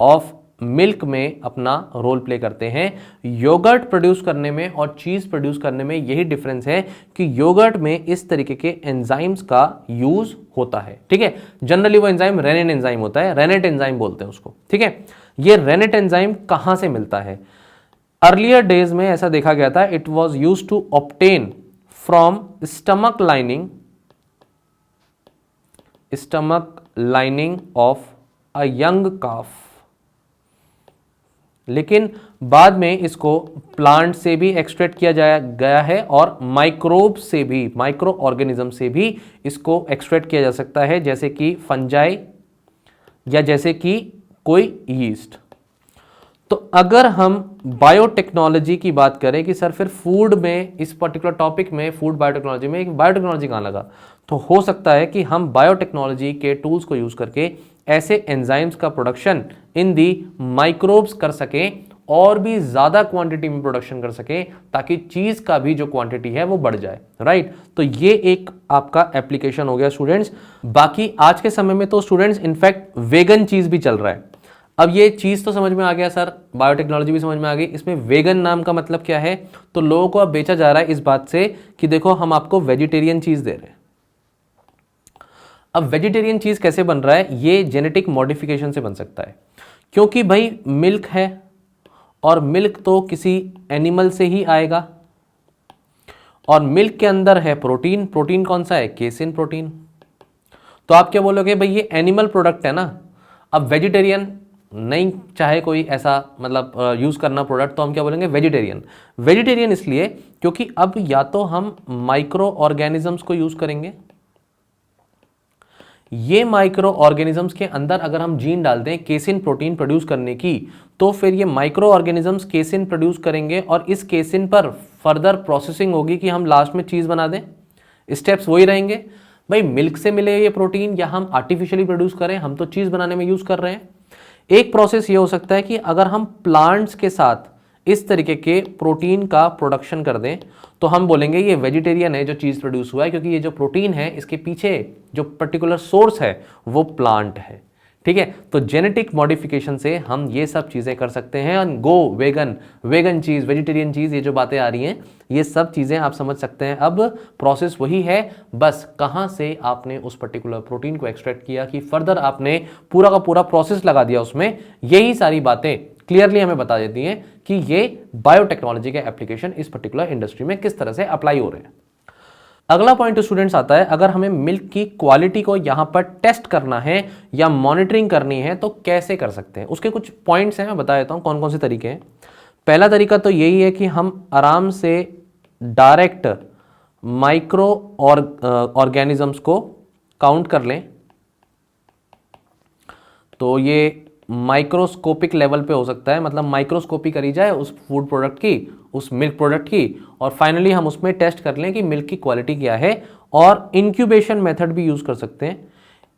ऑफ मिल्क में अपना रोल प्ले करते हैं। योगर्ट प्रोड्यूस करने में और चीज प्रोड्यूस करने में यही डिफरेंस है कि योगर्ट में इस तरीके के एंजाइम्स का यूज होता है। ठीक है, जनरली वो एंजाइम रेनेट एंजाइम होता है, रेनेट एंजाइम बोलते हैं उसको। ठीक है, ये रेनेट एंजाइम कहां से मिलता है, अर्लियर डेज में ऐसा देखा गया था, it was use to obtain from stomach lining of a young calf. लेकिन बाद में इसको प्लांट से भी एक्सट्रैक्ट किया गया है और माइक्रोब से भी, माइक्रो ऑर्गेनिज्म से भी इसको एक्सट्रैक्ट किया जा सकता है, जैसे कि फंजाई या जैसे कि कोई यीस्ट। तो अगर हम बायोटेक्नोलॉजी की बात करें कि सर फिर फूड में, इस पर्टिकुलर टॉपिक में फूड बायोटेक्नोलॉजी में एक बायोटेक्नोलॉजी कहाँ लगा, तो हो सकता है कि हम बायोटेक्नोलॉजी के टूल्स को यूज करके ऐसे एंजाइम्स का प्रोडक्शन इन दी माइक्रोब्स कर सकें और भी ज्यादा क्वांटिटी में प्रोडक्शन कर सकें, ताकि चीज का भी जो क्वांटिटी है वो बढ़ जाए, राइट। तो ये एक आपका एप्लीकेशन हो गया स्टूडेंट्स। बाकी आज के समय में तो स्टूडेंट्स इनफैक्ट वेगन चीज भी चल रहा है। अब ये चीज तो समझ में आ गया सर, बायोटेक्नोलॉजी भी समझ में आ गई, इसमें वेगन नाम का मतलब क्या है, तो लोगों को अब बेचा जा रहा है इस बात से कि देखो हम आपको वेजिटेरियन चीज दे रहे हैं। अब वेजिटेरियन चीज कैसे बन रहा है, ये जेनेटिक मॉडिफिकेशन से बन सकता है, क्योंकि भाई मिल्क है और मिल्क तो किसी एनिमल से ही आएगा, और मिल्क के अंदर है प्रोटीन। प्रोटीन कौन सा है, केसिन प्रोटीन। तो आप क्या बोलोगे, भाई ये एनिमल प्रोडक्ट है ना। अब वेजिटेरियन नहीं चाहे कोई ऐसा मतलब यूज़ करना प्रोडक्ट, तो हम क्या बोलेंगे, वेजिटेरियन। वेजिटेरियन इसलिए क्योंकि अब या तो हम माइक्रो ऑर्गेनिजम्स को यूज़ करेंगे, ये माइक्रो ऑर्गेनिजम्स के अंदर अगर हम जीन डालते हैं केसिन प्रोटीन प्रोड्यूस करने की, तो फिर ये माइक्रो ऑर्गेनिजम्स केसिन प्रोड्यूस करेंगे और इस केसिन पर फर्दर प्रोसेसिंग होगी कि हम लास्ट में चीज़ बना दें। स्टेप्स वही रहेंगे भाई, मिल्क से मिले ये प्रोटीन या हम आर्टिफिशियली प्रोड्यूस करें, हम तो चीज़ बनाने में यूज़ कर रहे हैं। एक प्रोसेस ये हो सकता है कि अगर हम प्लांट्स के साथ इस तरीके के प्रोटीन का प्रोडक्शन कर दें तो हम बोलेंगे ये वेजिटेरियन है जो चीज़ प्रोड्यूस हुआ है, क्योंकि ये जो प्रोटीन है इसके पीछे जो पर्टिकुलर सोर्स है वो प्लांट है। ठीक है, तो जेनेटिक मॉडिफिकेशन से हम ये सब चीज़ें कर सकते हैं। और गो वेगन, वेगन चीज़, वेजिटेरियन चीज़, ये जो बातें आ रही हैं ये सब चीज़ें आप समझ सकते हैं। अब प्रोसेस वही है, बस कहाँ से आपने उस पर्टिकुलर प्रोटीन को एक्सट्रैक्ट किया कि फर्दर आपने पूरा का पूरा प्रोसेस लगा दिया उसमें, यही सारी बातें क्लियरली हमें बता देती हैं कि ये बायोटेक्नोलॉजी के एप्लीकेशन इस पर्टिकुलर इंडस्ट्री में किस तरह से अप्लाई हो रहे हैं। अगला पॉइंट स्टूडेंट्स आता है, अगर हमें मिल्क की क्वालिटी को यहां पर टेस्ट करना है या मॉनिटरिंग करनी है तो कैसे कर सकते हैं। उसके कुछ पॉइंट्स हैं, मैं बता देता हूं कौन कौन से तरीके हैं। पहला तरीका तो यही है कि हम आराम से डायरेक्ट माइक्रो ऑर्गेनिजम्स को काउंट कर लें। तो ये माइक्रोस्कोपिक लेवल पे हो सकता है, मतलब माइक्रोस्कोपी करी जाए उस फूड प्रोडक्ट की, उस मिल्क प्रोडक्ट की, और फाइनली हम उसमें टेस्ट कर लें कि मिल्क की क्वालिटी क्या है। और इंक्यूबेशन मेथड भी यूज़ कर सकते हैं।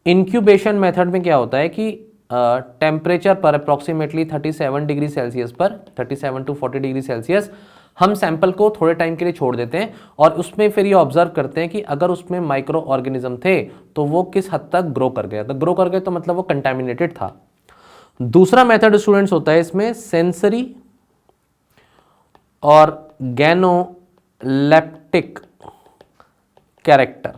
इंक्यूबेशन मेथड में क्या होता है कि टेम्परेचर पर अप्रॉक्सीमेटली 37 डिग्री सेल्सियस पर 37 to 40 डिग्री सेल्सियस हम सैंपल को थोड़े टाइम के लिए छोड़ देते हैं और उसमें फिर ये ऑब्जर्व करते हैं कि अगर उसमें माइक्रो ऑर्गेनिज्म थे तो वो किस हद तक ग्रो कर गया। तो ग्रो कर गए तो मतलब वो कंटामिनेटेड था। दूसरा मेथड स्टूडेंट्स होता है इसमें सेंसरी और गैनोलेप्टिक कैरेक्टर।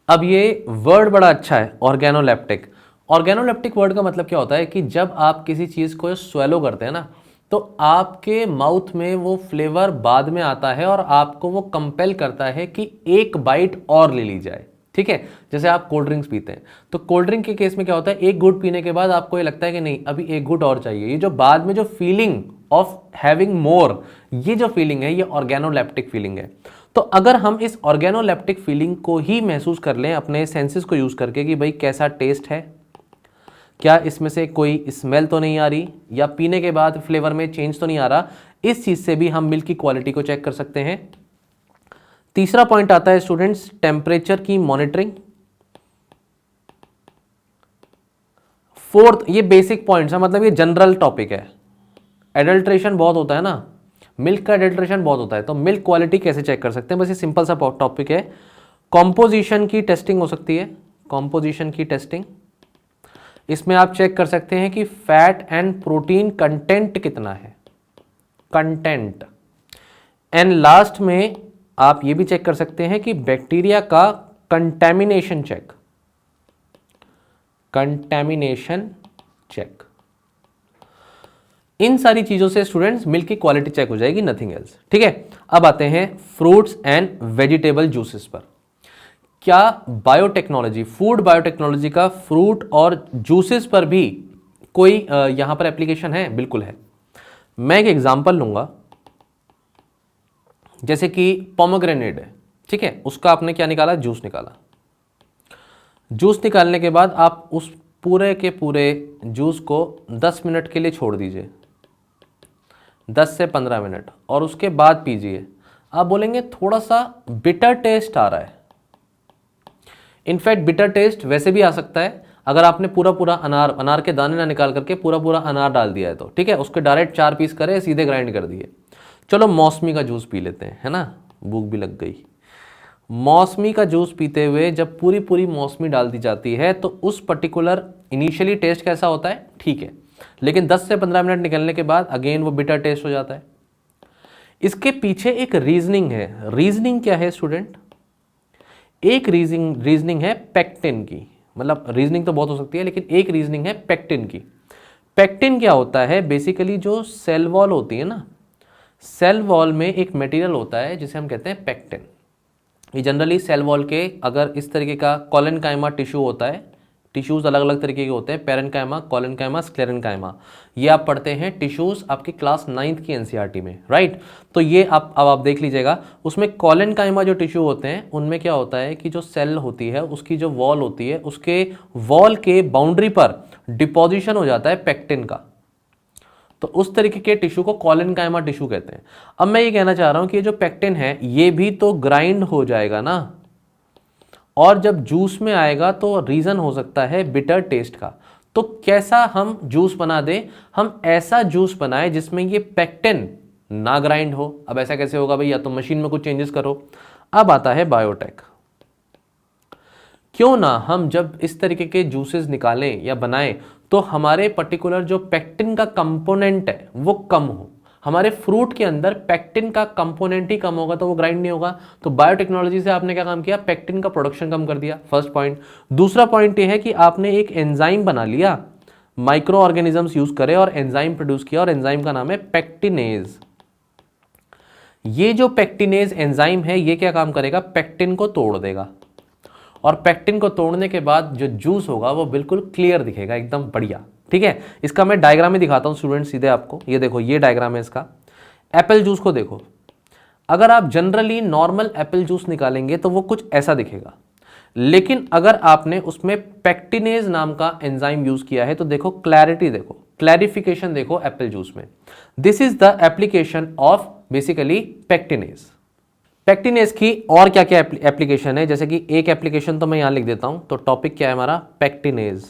अब ये वर्ड बड़ा अच्छा है, ऑर्गेनोलेप्टिक। ऑर्गेनोलेप्टिक वर्ड का मतलब क्या होता है कि जब आप किसी चीज को स्वेलो करते हैं ना, तो आपके माउथ में वो फ्लेवर बाद में आता है और आपको वो कंपेल करता है कि एक बाइट और ले ली जाए। ठीक है, जैसे आप कोल्ड ड्रिंक्स पीते हैं तो कोल्ड ड्रिंक के केस में क्या होता है, एक घूंट पीने के बाद आपको ये लगता है कि नहीं अभी एक घूंट और चाहिए। ये जो बाद में जो फीलिंग ऑफ हैविंग मोर, ये जो फीलिंग है ये ऑर्गेनोलेप्टिक फीलिंग है। तो अगर हम इस ऑर्गेनोलेप्टिक फीलिंग को ही महसूस कर लें अपने सेंसेस को यूज करके कि भाई कैसा टेस्ट है, क्या इसमें से कोई स्मेल तो नहीं आ रही, या पीने के बाद फ्लेवर में चेंज तो नहीं आ रहा, इस चीज से भी हम मिल्क की क्वालिटी को चेक कर सकते हैं। तीसरा पॉइंट आता है स्टूडेंट्स टेम्परेचर की मॉनिटरिंग। फोर्थ, ये बेसिक पॉइंट्स है, मतलब ये जनरल टॉपिक है। एडल्ट्रेशन बहुत होता है ना, मिल्क का एडल्ट्रेशन बहुत होता है, तो मिल्क क्वालिटी कैसे चेक कर सकते हैं, बस ये सिंपल सा टॉपिक है। कॉम्पोजिशन की टेस्टिंग हो सकती है, कॉम्पोजिशन की टेस्टिंग। इसमें आप चेक कर सकते हैं कि फैट एंड प्रोटीन कंटेंट कितना है, कंटेंट। एंड लास्ट में आप ये भी चेक कर सकते हैं कि बैक्टीरिया का कंटैमिनेशन चेक, कंटैमिनेशन चेक। इन सारी चीजों से स्टूडेंट्स मिल्क की क्वालिटी चेक हो जाएगी, नथिंग एल्स। ठीक है, अब आते हैं फ्रूट्स एंड वेजिटेबल जूसेस पर। क्या बायोटेक्नोलॉजी, फूड बायोटेक्नोलॉजी का फ्रूट और जूसेस पर भी कोई यहां पर एप्लीकेशन है? बिल्कुल है। मैं एक एग्जांपल लूंगा, जैसे कि पोमोग्रेनेट है, ठीक है, उसका आपने क्या निकाला, जूस निकाला। जूस निकालने के बाद आप उस पूरे के पूरे जूस को 10 मिनट के लिए छोड़ दीजिए, 10 से 15 मिनट, और उसके बाद पीजिए। आप बोलेंगे थोड़ा सा बिटर टेस्ट आ रहा है। इनफैक्ट बिटर टेस्ट वैसे भी आ सकता है अगर आपने पूरा पूरा अनार के दाने ना निकाल करके पूरा पूरा अनार डाल दिया है तो, ठीक है, उसके डायरेक्ट 4 पीस करे, सीधे ग्राइंड कर दिए। चलो मौसमी का जूस पी लेते हैं, है ना, भूख भी लग गई। मौसमी का जूस पीते हुए जब पूरी पूरी मौसमी डाल दी जाती है तो उस पर्टिकुलर इनिशियली टेस्ट कैसा होता है, ठीक है, लेकिन 10 से 15 मिनट निकलने के बाद अगेन वो बिटर टेस्ट हो जाता है। इसके पीछे एक रीजनिंग है। रीजनिंग क्या है स्टूडेंट? एक रीजनिंग है पेक्टिन की, मतलब रीजनिंग तो बहुत हो सकती है लेकिन एक रीजनिंग है पेक्टिन की। पेक्टिन क्या होता है? बेसिकली जो सेल वॉल होती है ना, सेल वॉल में एक मटेरियल होता है जिसे हम कहते हैं पेक्टिन। ये जनरली सेल वॉल के, अगर इस तरीके का कॉलेनकाइमा टिश्यू होता है, टिश्यूज अलग अलग तरीके के होते हैं, पेरेन्काइमा, कोलेनकाइमा, स्क्लेरेनकाइमा। ये आप पढ़ते हैं टिश्यूज आपकी क्लास 9th की एनसीईआरटी में, राइट। तो ये अब आप देख लीजिएगा, उसमें कोलेनकाइमा जो टिश्यू होते हैं उनमें क्या होता है कि जो सेल होती है उसकी जो वॉल होती है, उसके वॉल के बाउंड्री पर डिपोजिशन हो जाता है पेक्टिन का। तो उस तरीके के टिश्यू को कोलेनकाइमा टिश्यू कहते हैं। अब मैं ये कहना चाह रहा हूं कि ये जो पेक्टिन है ये भी तो ग्राइंड हो जाएगा ना, और जब जूस में आएगा तो रीजन हो सकता है बिटर टेस्ट का। तो कैसा हम जूस बना दें, हम ऐसा जूस बनाएं जिसमें ये पेक्टिन ना ग्राइंड हो। अब ऐसा कैसे होगा भाई, या तो मशीन में कुछ चेंजेस करो। अब आता है बायोटेक। क्यों ना हम जब इस तरीके के जूसेस निकालें या बनाएं तो हमारे पर्टिकुलर जो पेक्टिन का कंपोनेंट है वो कम हो। हमारे फ्रूट के अंदर पेक्टिन का कंपोनेंट ही कम होगा तो वो ग्राइंड नहीं होगा। तो बायोटेक्नोलॉजी से आपने क्या काम किया, पेक्टिन का प्रोडक्शन कम कर दिया, फर्स्ट पॉइंट। दूसरा पॉइंट ये है कि आपने एक एंजाइम बना लिया, माइक्रो ऑर्गेनिजम्स यूज करे और एंजाइम प्रोड्यूस किया, और एंजाइम का नाम है पेक्टिनेज। ये जो पेक्टिनेज एंजाइम है ये क्या काम करेगा, पेक्टिन को तोड़ देगा, और पेक्टिन को तोड़ने के बाद जो जूस होगा वो बिल्कुल क्लियर दिखेगा, एकदम बढ़िया। ठीक है, इसका मैं डायग्राम में दिखाता हूं स्टूडेंट सीधे आपको। ये देखो, ये डायग्राम है इसका। एप्पल जूस को देखो, अगर आप जनरली नॉर्मल एप्पल जूस निकालेंगे तो वो कुछ ऐसा दिखेगा, लेकिन अगर आपने उसमें पेक्टिनेज नाम का एंजाइम यूज किया है तो देखो क्लैरिटी, देखो क्लैरिफिकेशन देखो एप्पल जूस में। This is the application of basically pectinase. Pectinase की और क्या क्या एप्लीकेशन है, जैसे कि एक एप्लीकेशन तो मैं यहां लिख देता हूं। तो टॉपिक क्या है हमारा, पेक्टिनेज।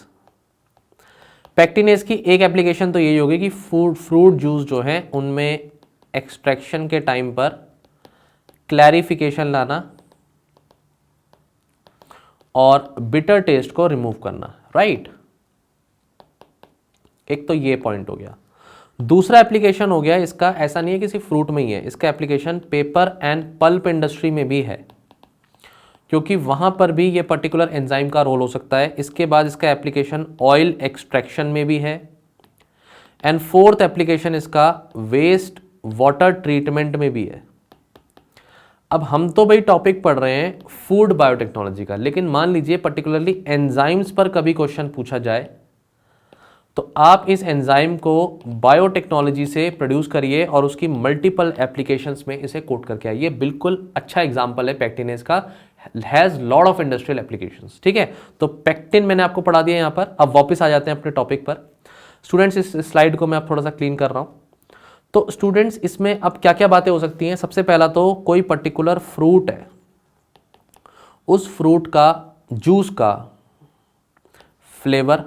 पेक्टिनेज की एक एप्लीकेशन तो यही होगी कि फ्रूट जूस जो है उनमें एक्सट्रैक्शन के टाइम पर क्लैरिफिकेशन लाना और बिटर टेस्ट को रिमूव करना, राइट। एक तो ये पॉइंट हो गया। दूसरा एप्लीकेशन हो गया इसका, ऐसा नहीं है कि सिर्फ फ्रूट में ही है, इसका application paper and pulp industry में भी है, क्योंकि वहां पर भी ये पर्टिकुलर एंजाइम का रोल हो सकता है। इसके बाद इसका एप्लीकेशन ऑयल एक्सट्रैक्शन में भी है, एंड फोर्थ एप्लीकेशन इसका वेस्ट वाटर ट्रीटमेंट में भी है। अब हम तो भाई टॉपिक पढ़ रहे हैं फूड बायोटेक्नोलॉजी का, लेकिन मान लीजिए पर्टिकुलरली एंजाइम्स पर कभी क्वेश्चन पूछा जाए तो आप इस एंजाइम को बायोटेक्नोलॉजी से प्रोड्यूस करिए और उसकी मल्टीपल एप्लीकेशंस में इसे कोट करके आइए। बिल्कुल अच्छा एग्जांपल है पेक्टिनेज का, has lot of industrial applications. ठीक है, तो पेक्टिन मैंने आपको पढ़ा दिया यहां पर। अब वापस आ जाते हैं अपने टॉपिक पर। स्टूडेंट्स, इस स्लाइड को मैं आप थोड़ा सा क्लीन कर रहा हूं। तो स्टूडेंट्स, इसमें अब क्या क्या बातें हो सकती हैं। सबसे पहला तो कोई पर्टिकुलर फ्रूट है, उस फ्रूट का जूस का फ्लेवर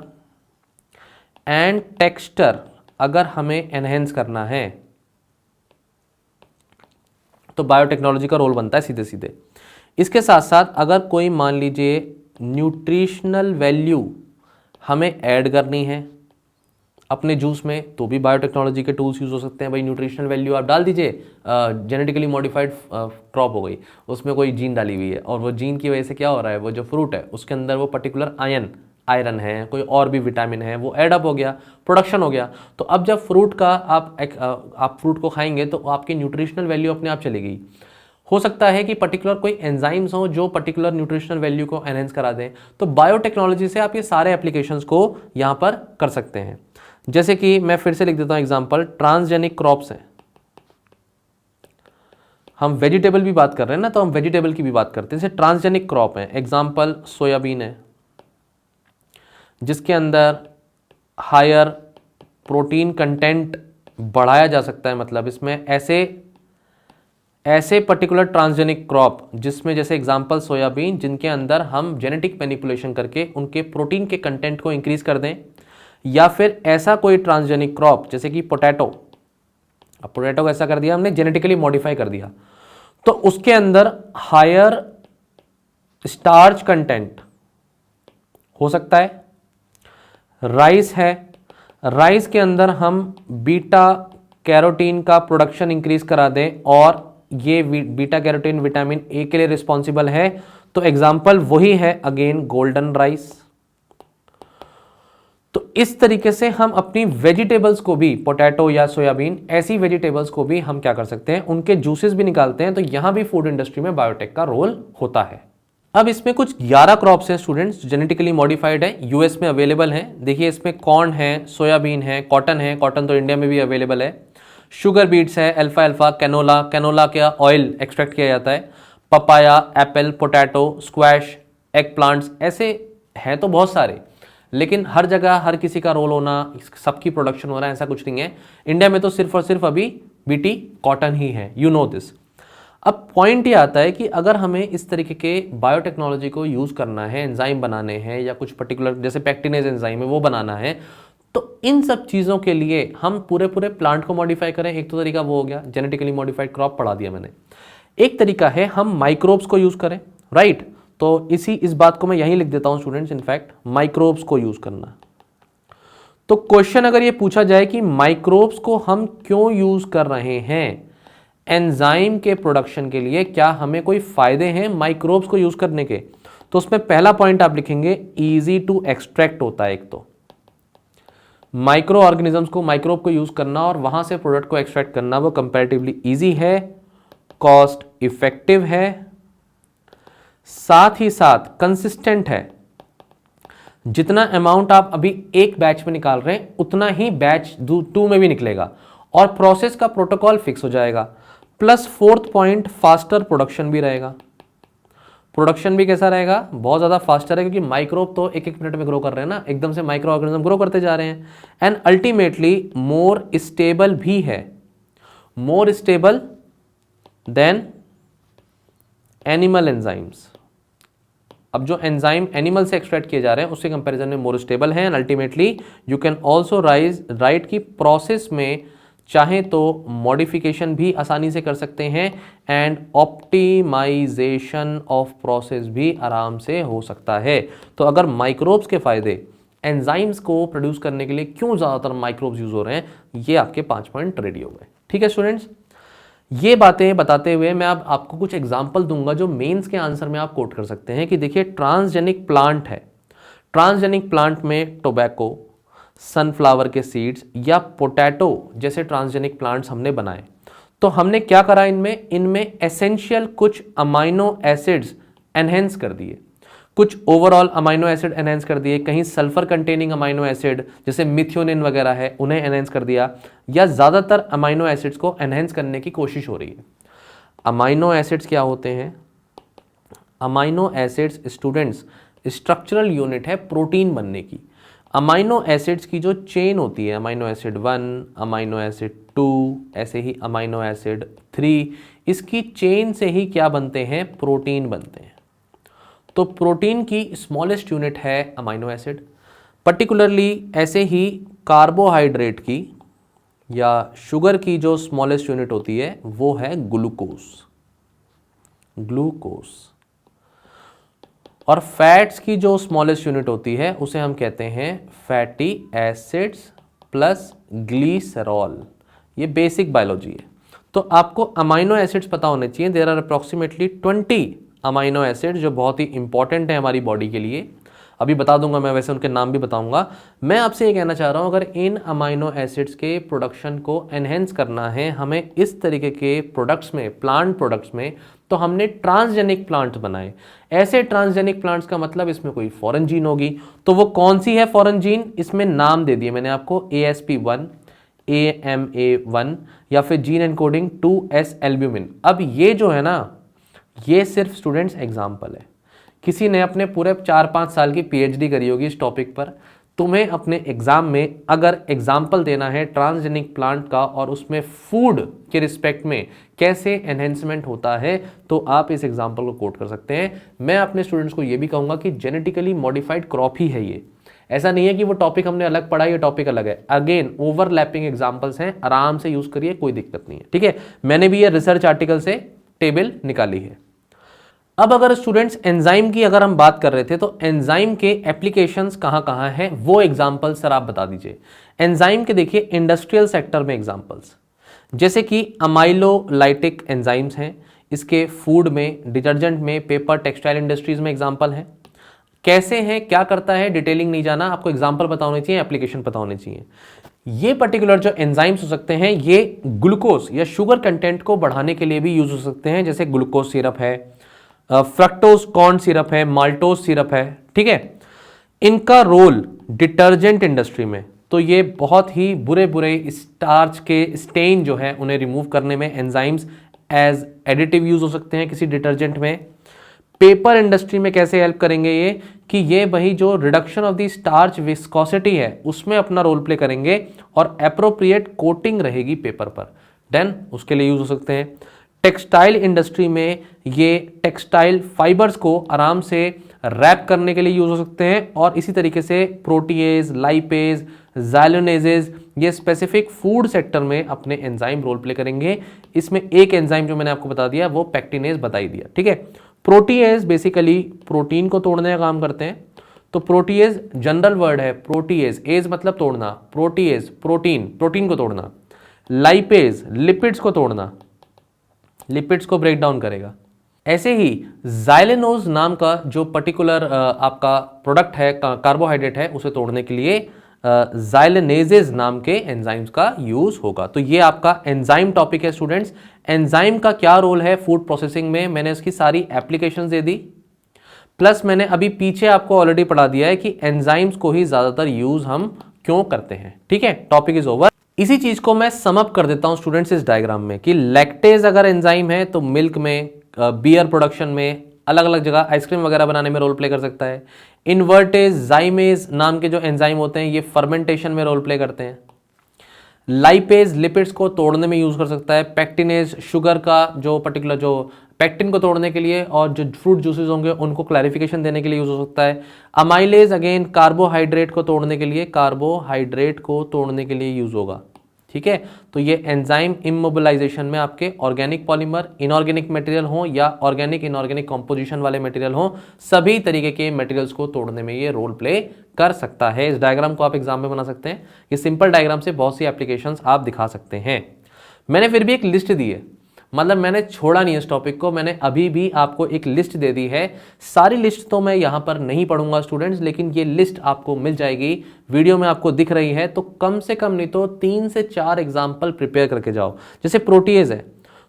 एंड टेक्सचर अगर हमें एनहेंस करना है तो बायोटेक्नोलॉजी का रोल बनता है सीधे सीधे। इसके साथ साथ अगर कोई मान लीजिए न्यूट्रिशनल वैल्यू हमें ऐड करनी है अपने जूस में, तो भी बायोटेक्नोलॉजी के टूल्स यूज हो सकते हैं। भाई न्यूट्रिशनल वैल्यू आप डाल दीजिए, जेनेटिकली मॉडिफाइड क्रॉप हो गई, उसमें कोई जीन डाली हुई है, और वो जीन की वजह से क्या हो रहा है, वो जो फ्रूट है उसके अंदर वो पर्टिकुलर आयरन है, कोई और भी विटामिन है, वो ऐड अप हो गया, प्रोडक्शन हो गया। तो अब जब फ्रूट का आप फ्रूट को खाएंगे तो आपकी न्यूट्रिशनल वैल्यू अपने आप चलेगी। हो सकता है कि पर्टिकुलर कोई एंजाइम्स हो जो पर्टिकुलर न्यूट्रिशनल वैल्यू को एनहेंस करा दें। तो बायोटेक्नोलॉजी से आप ये सारे एप्लीकेशंस को यहाँ पर कर सकते हैं। जैसे कि मैं फिर से लिख देता हूँ एग्जाम्पल, ट्रांसजेनिक क्रॉप्स हैं। हम वेजिटेबल भी बात कर रहे हैं ना, तो हम वेजिटेबल की भी बात करते हैं। जैसे ट्रांसजेनिक क्रॉप है, एग्जाम्पल सोयाबीन है, जिसके अंदर हायर प्रोटीन कंटेंट बढ़ाया जा सकता है। मतलब इसमें ऐसे पर्टिकुलर ट्रांसजेनिक क्रॉप जिसमें, जैसे एग्जांपल सोयाबीन, जिनके अंदर हम जेनेटिक मैनिपुलेशन करके उनके प्रोटीन के कंटेंट को इंक्रीज कर दें, या फिर ऐसा कोई ट्रांसजेनिक क्रॉप जैसे कि पोटैटो। अब पोटैटो को ऐसा कर दिया हमने, जेनेटिकली मॉडिफाई कर दिया, तो उसके अंदर हायर स्टार्च कंटेंट हो सकता है। राइस है, राइस के अंदर हम बीटा कैरोटीन का प्रोडक्शन इंक्रीज करा दें, और ये बीटा कैरोटीन विटामिन ए के लिए रिस्पॉन्सिबल है, तो एग्जाम्पल वही है अगेन गोल्डन राइस। तो इस तरीके से हम अपनी वेजिटेबल्स को भी, पोटैटो या सोयाबीन, ऐसी वेजिटेबल्स को भी हम क्या कर सकते हैं, उनके जूसेस भी निकालते हैं। तो यहां भी फूड इंडस्ट्री में बायोटेक का रोल होता है। अब इसमें कुछ 11 क्रॉप्स हैं स्टूडेंट्स, जेनेटिकली मॉडिफाइड है, यूएस में अवेलेबल हैं। देखिए इसमें कॉर्न है, सोयाबीन है, कॉटन तो इंडिया में भी अवेलेबल है, शुगर बीट्स है, अल्फा अल्फा, कैनोला का ऑयल एक्सट्रैक्ट किया जाता है, papaya, Apple, potato, squash, egg plants, ऐसे हैं तो बहुत सारे, लेकिन हर जगह हर किसी का रोल होना, सबकी प्रोडक्शन हो रहा है, ऐसा कुछ नहीं है। इंडिया में तो सिर्फ और सिर्फ अभी बीटी कॉटन ही है, यू नो दिस। अब पॉइंट ये आता है कि अगर हमें इस तरीके के बायोटेक्नोलॉजी को यूज करना है, एंजाइम बनाने हैं या कुछ पर्टिकुलर जैसे पैक्टिनेज एंजाइम है वो बनाना है, तो इन सब चीज़ों के लिए हम पूरे प्लांट को मॉडिफाई करें। एक तो तरीका वो हो गया, जेनेटिकली मॉडिफाइड क्रॉप पढ़ा दिया मैंने। एक तरीका है हम माइक्रोब्स को यूज करें, राइट। तो इस बात को मैं यहीं लिख देता हूं स्टूडेंट्स, इनफैक्ट माइक्रोब्स को यूज करना। तो क्वेश्चन अगर ये पूछा जाए कि माइक्रोब्स को हम क्यों यूज कर रहे हैं एंजाइम के प्रोडक्शन के लिए, क्या हमें कोई फायदे हैं माइक्रोब्स को यूज करने के, तो उसमें पहला पॉइंट आप लिखेंगे इजी टू एक्सट्रैक्ट होता है। एक तो माइक्रो ऑर्गेनिजम्स को, माइक्रोब को यूज करना और वहां से प्रोडक्ट को एक्सट्रैक्ट करना वो कंपैरेटिवली इजी है, कॉस्ट इफेक्टिव है, साथ ही साथ कंसिस्टेंट है। जितना अमाउंट आप अभी एक बैच में निकाल रहे हैं उतना ही बैच 2 में भी निकलेगा और प्रोसेस का प्रोटोकॉल फिक्स हो जाएगा। Plus fourth point, faster production भी रहेगा। प्रोडक्शन भी कैसा रहेगा, बहुत ज़्यादा फास्टर है, क्योंकि माइक्रोब तो एक मिनट में ग्रो कर रहे हैं ना, एकदम से माइक्रो ऑर्गेनिज्म ग्रो करते जा रहे हैं। एंड अल्टीमेटली मोर स्टेबल भी है, more stable then animal enzymes. अब जो एंजाइम एनिमल से एक्सट्रैक्ट किए जा रहे हैं उसके कंपैरिजन में मोर स्टेबल है। And ultimately you can also right की प्रोसेस में चाहे तो मॉडिफिकेशन भी आसानी से कर सकते हैं एंड ऑप्टिमाइजेशन ऑफ प्रोसेस भी आराम से हो सकता है। तो अगर माइक्रोब्स के फायदे एंजाइम्स को प्रोड्यूस करने के लिए क्यों ज़्यादातर माइक्रोब्स यूज हो रहे हैं, ये आपके 5 पॉइंट रेडी हो गए। ठीक है स्टूडेंट्स, ये बातें बताते हुए मैं अब आपको कुछ एग्जाम्पल दूंगा जो मेंस के आंसर में आप कोट कर सकते हैं कि देखिए ट्रांसजेनिक प्लांट है, ट्रांसजेनिक प्लांट में टोबैको, सनफ्लावर के सीड्स या पोटैटो जैसे ट्रांसजेनिक प्लांट्स हमने बनाए। तो हमने क्या करा, इनमें एसेंशियल कुछ अमाइनो एसिड्स एनहेंस कर दिए, कुछ ओवरऑल अमाइनो एसिड एनहेंस कर दिए, कहीं सल्फर कंटेनिंग अमाइनो एसिड जैसे मिथियोनिन वगैरह है उन्हें एनहेंस कर दिया, या ज़्यादातर अमाइनो एसिड्स को एनहेंस करने की कोशिश हो रही है। अमाइनो एसिड्स क्या होते हैं? Amino acids students structural unit है प्रोटीन बनने की। अमाइनो एसिड्स की जो चेन होती है, अमाइनो एसिड 1, अमाइनो एसिड 2, ऐसे ही अमाइनो एसिड 3, इसकी चेन से ही क्या बनते हैं? प्रोटीन बनते हैं। तो प्रोटीन की स्मॉलेस्ट यूनिट है अमाइनो एसिड। पर्टिकुलरली ऐसे ही कार्बोहाइड्रेट की या शुगर की जो स्मॉलेस्ट यूनिट होती है वो है ग्लूकोज। और फैट्स की जो स्मॉलेस्ट यूनिट होती है उसे हम कहते हैं फैटी एसिड्स प्लस ग्लीसरॉल। ये बेसिक बायोलॉजी है। तो आपको अमाइनो एसिड्स पता होने चाहिए। There are approximately 20 amino acid जो बहुत ही इंपॉर्टेंट है हमारी बॉडी के लिए। अभी बता दूंगा मैं, वैसे उनके नाम भी बताऊंगा। मैं आपसे ये कहना चाह रहा हूं, अगर इन अमाइनो एसिड्स के प्रोडक्शन को एनहेंस करना है हमें इस तरीके के प्रोडक्ट्स में, प्लांट प्रोडक्ट्स में, तो हमने ट्रांसजेनिक प्लांट्स बनाए। ऐसे ट्रांसजेनिक प्लांट्स का मतलब इसमें कोई फॉरेन जीन होगी। तो वो कौन सी है फॉरेन जीन? इसमें नाम दे दिए मैंने आपको, ASP1, AMA1 या फिर जीन एनकोडिंग 2S एल्ब्यूमिन। अब ये जो है ना, ये सिर्फ स्टूडेंट्स एग्जाम्पल है। किसी ने अपने पूरे 4-5 साल की PhD करी होगी इस टॉपिक पर। तुम्हें अपने एग्जाम में अगर एग्जाम्पल देना है ट्रांसजेनिक प्लांट का और उसमें फूड के रिस्पेक्ट में कैसे एनहेंसमेंट होता है, तो आप इस एग्जाम्पल को कोट कर सकते हैं। मैं अपने स्टूडेंट्स को यह भी कहूंगा कि जेनेटिकली मॉडिफाइड क्रॉप ही है ये। ऐसा नहीं है कि वो टॉपिक हमने अलग पढ़ा, ये टॉपिक अलग है। अगेन ओवरलैपिंग एग्जाम्पल्स हैं, आराम से यूज करिए, कोई दिक्कत नहीं है। ठीक है, मैंने भी ये रिसर्च आर्टिकल से टेबल निकाली है। अब अगर स्टूडेंट्स एंजाइम की अगर हम बात कर रहे थे, तो एंजाइम के एप्लीकेशंस कहां हैं वो एग्जांपल सर आप बता दीजिए। एंजाइम के देखिए इंडस्ट्रियल सेक्टर में एग्जांपल्स जैसे कि अमाइलोलाइटिक एंजाइम्स हैं, इसके फूड में, डिटर्जेंट में, पेपर, टेक्सटाइल इंडस्ट्रीज में एग्जांपल हैं। कैसे हैं, क्या करता है, डिटेलिंग नहीं जाना, आपको एग्जांपल पता होने चाहिए, एप्लीकेशन पता होने चाहिए। ये पर्टिकुलर जो एंजाइम्स हो सकते हैं ये ग्लूकोज या शुगर कंटेंट को बढ़ाने के लिए भी यूज हो सकते हैं, जैसे ग्लूकोज सिरप है, फ्रक्टोज कॉर्न सिरप है, माल्टोज सिरप है, ठीक है। इनका रोल डिटर्जेंट इंडस्ट्री में, तो ये बहुत ही बुरे बुरे स्टार्च के स्टेन जो है उन्हें रिमूव करने में एंजाइम्स एज एडिटिव यूज हो सकते हैं किसी डिटर्जेंट में। पेपर इंडस्ट्री में कैसे हेल्प करेंगे ये, कि ये वही जो reduction of the starch viscosity है उसमें अपना रोल प्ले करेंगे और एप्रोप्रिएट कोटिंग रहेगी पेपर पर, देन उसके लिए यूज हो सकते हैं। टेक्सटाइल इंडस्ट्री में ये टेक्सटाइल फाइबर्स को आराम से रैप करने के लिए यूज हो सकते हैं, और इसी तरीके से प्रोटीएज, लाइपेज, ज़ाइलोनेजेज ये स्पेसिफिक फूड सेक्टर में अपने एंजाइम रोल प्ले करेंगे। इसमें एक एंजाइम जो मैंने आपको बता दिया वो पैक्टिनेज बता ही दिया, ठीक है। प्रोटीएज बेसिकली प्रोटीन को तोड़ने का काम करते हैं, तो प्रोटीएज जनरल वर्ड है, प्रोटीएज, एज मतलब तोड़ना, प्रोटीएज प्रोटीन, प्रोटीन को तोड़ना। लाइपेज लिपिड्स को तोड़ना, लिपिड्स को ब्रेक डाउन करेगा। ऐसे ही ज़ाइलेनोज नाम का जो पर्टिकुलर आपका प्रोडक्ट है, कार्बोहाइड्रेट है, उसे तोड़ने के लिए ज़ाइलेनेजेस नाम के एंजाइम्स का यूज होगा। तो ये आपका एंजाइम टॉपिक है स्टूडेंट्स। एंजाइम का क्या रोल है फूड प्रोसेसिंग में, मैंने इसकी सारी एप्लीकेशंस दे दी, प्लस मैंने अभी पीछे आपको ऑलरेडी पढ़ा दिया है कि एंजाइम्स को ही ज्यादातर यूज हम क्यों करते हैं, ठीक है। Topic is over. इसी चीज को मैं सम अप कर देता हूं स्टूडेंट्स इस डायग्राम में, कि लैक्टेज अगर एंजाइम है तो मिल्क में, बियर प्रोडक्शन में, अलग अलग जगह आइसक्रीम वगैरह बनाने में रोल प्ले कर सकता है। इन्वर्टेज, जाइमेज नाम के जो एंजाइम होते हैं ये फर्मेंटेशन में रोल प्ले करते हैं। लाइपेज लिपिड्स को तोड़ने में यूज कर सकता है। पैक्टिनेज शुगर का जो पर्टिकुलर जो पैक्टिन को तोड़ने के लिए, और जो फ्रूट जूसेस होंगे उनको क्लैरिफिकेशन देने के लिए यूज हो सकता है। अमाइलेज अगेन कार्बोहाइड्रेट को तोड़ने के लिए, कार्बोहाइड्रेट को तोड़ने के लिए यूज होगा, ठीक है। तो ये एंजाइम इमोबिलाइजेशन में आपके ऑर्गेनिक पॉलीमर, इनऑर्गेनिक मटेरियल हो या ऑर्गेनिक इनऑर्गेनिक कॉम्पोजिशन वाले मटेरियल हो, सभी तरीके के मटेरियल्स को तोड़ने में ये रोल प्ले कर सकता है। इस डायग्राम को आप एग्जाम में बना सकते हैं, ये सिंपल डायग्राम से बहुत सी एप्लीकेशंस आप दिखा सकते हैं। मैंने फिर भी एक लिस्ट दी है, मतलब मैंने छोड़ा नहीं इस टॉपिक को, मैंने अभी भी आपको एक लिस्ट दे दी है। सारी लिस्ट तो मैं यहां पर नहीं पढ़ूंगा स्टूडेंट्स, लेकिन ये लिस्ट आपको मिल जाएगी, वीडियो में आपको दिख रही है, तो कम से कम नहीं तो 3 से 4 एग्जाम्पल प्रिपेयर करके जाओ। जैसे प्रोटीएज है,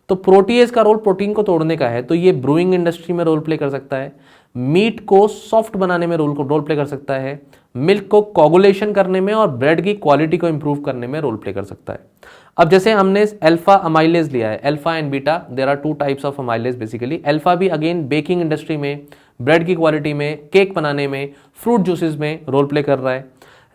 तो प्रोटीएज का रोल प्रोटीन को तोड़ने का है, तो ये ब्रूइंग इंडस्ट्री में रोल प्ले कर सकता है। मीट को सॉफ्ट बनाने में रोल प्ले कर सकता है। मिल्क को कोगुलेशन करने में और ब्रेड की क्वालिटी को इंप्रूव करने में रोल प्ले कर सकता है। अब जैसे हमने अल्फा अमाइलेज लिया है, alpha and beta, there are 2 types of amylase basically. Alpha भी अगेन बेकिंग इंडस्ट्री में, ब्रेड की क्वालिटी में, केक बनाने में, फ्रूट जूसेस में रोल प्ले कर रहा है।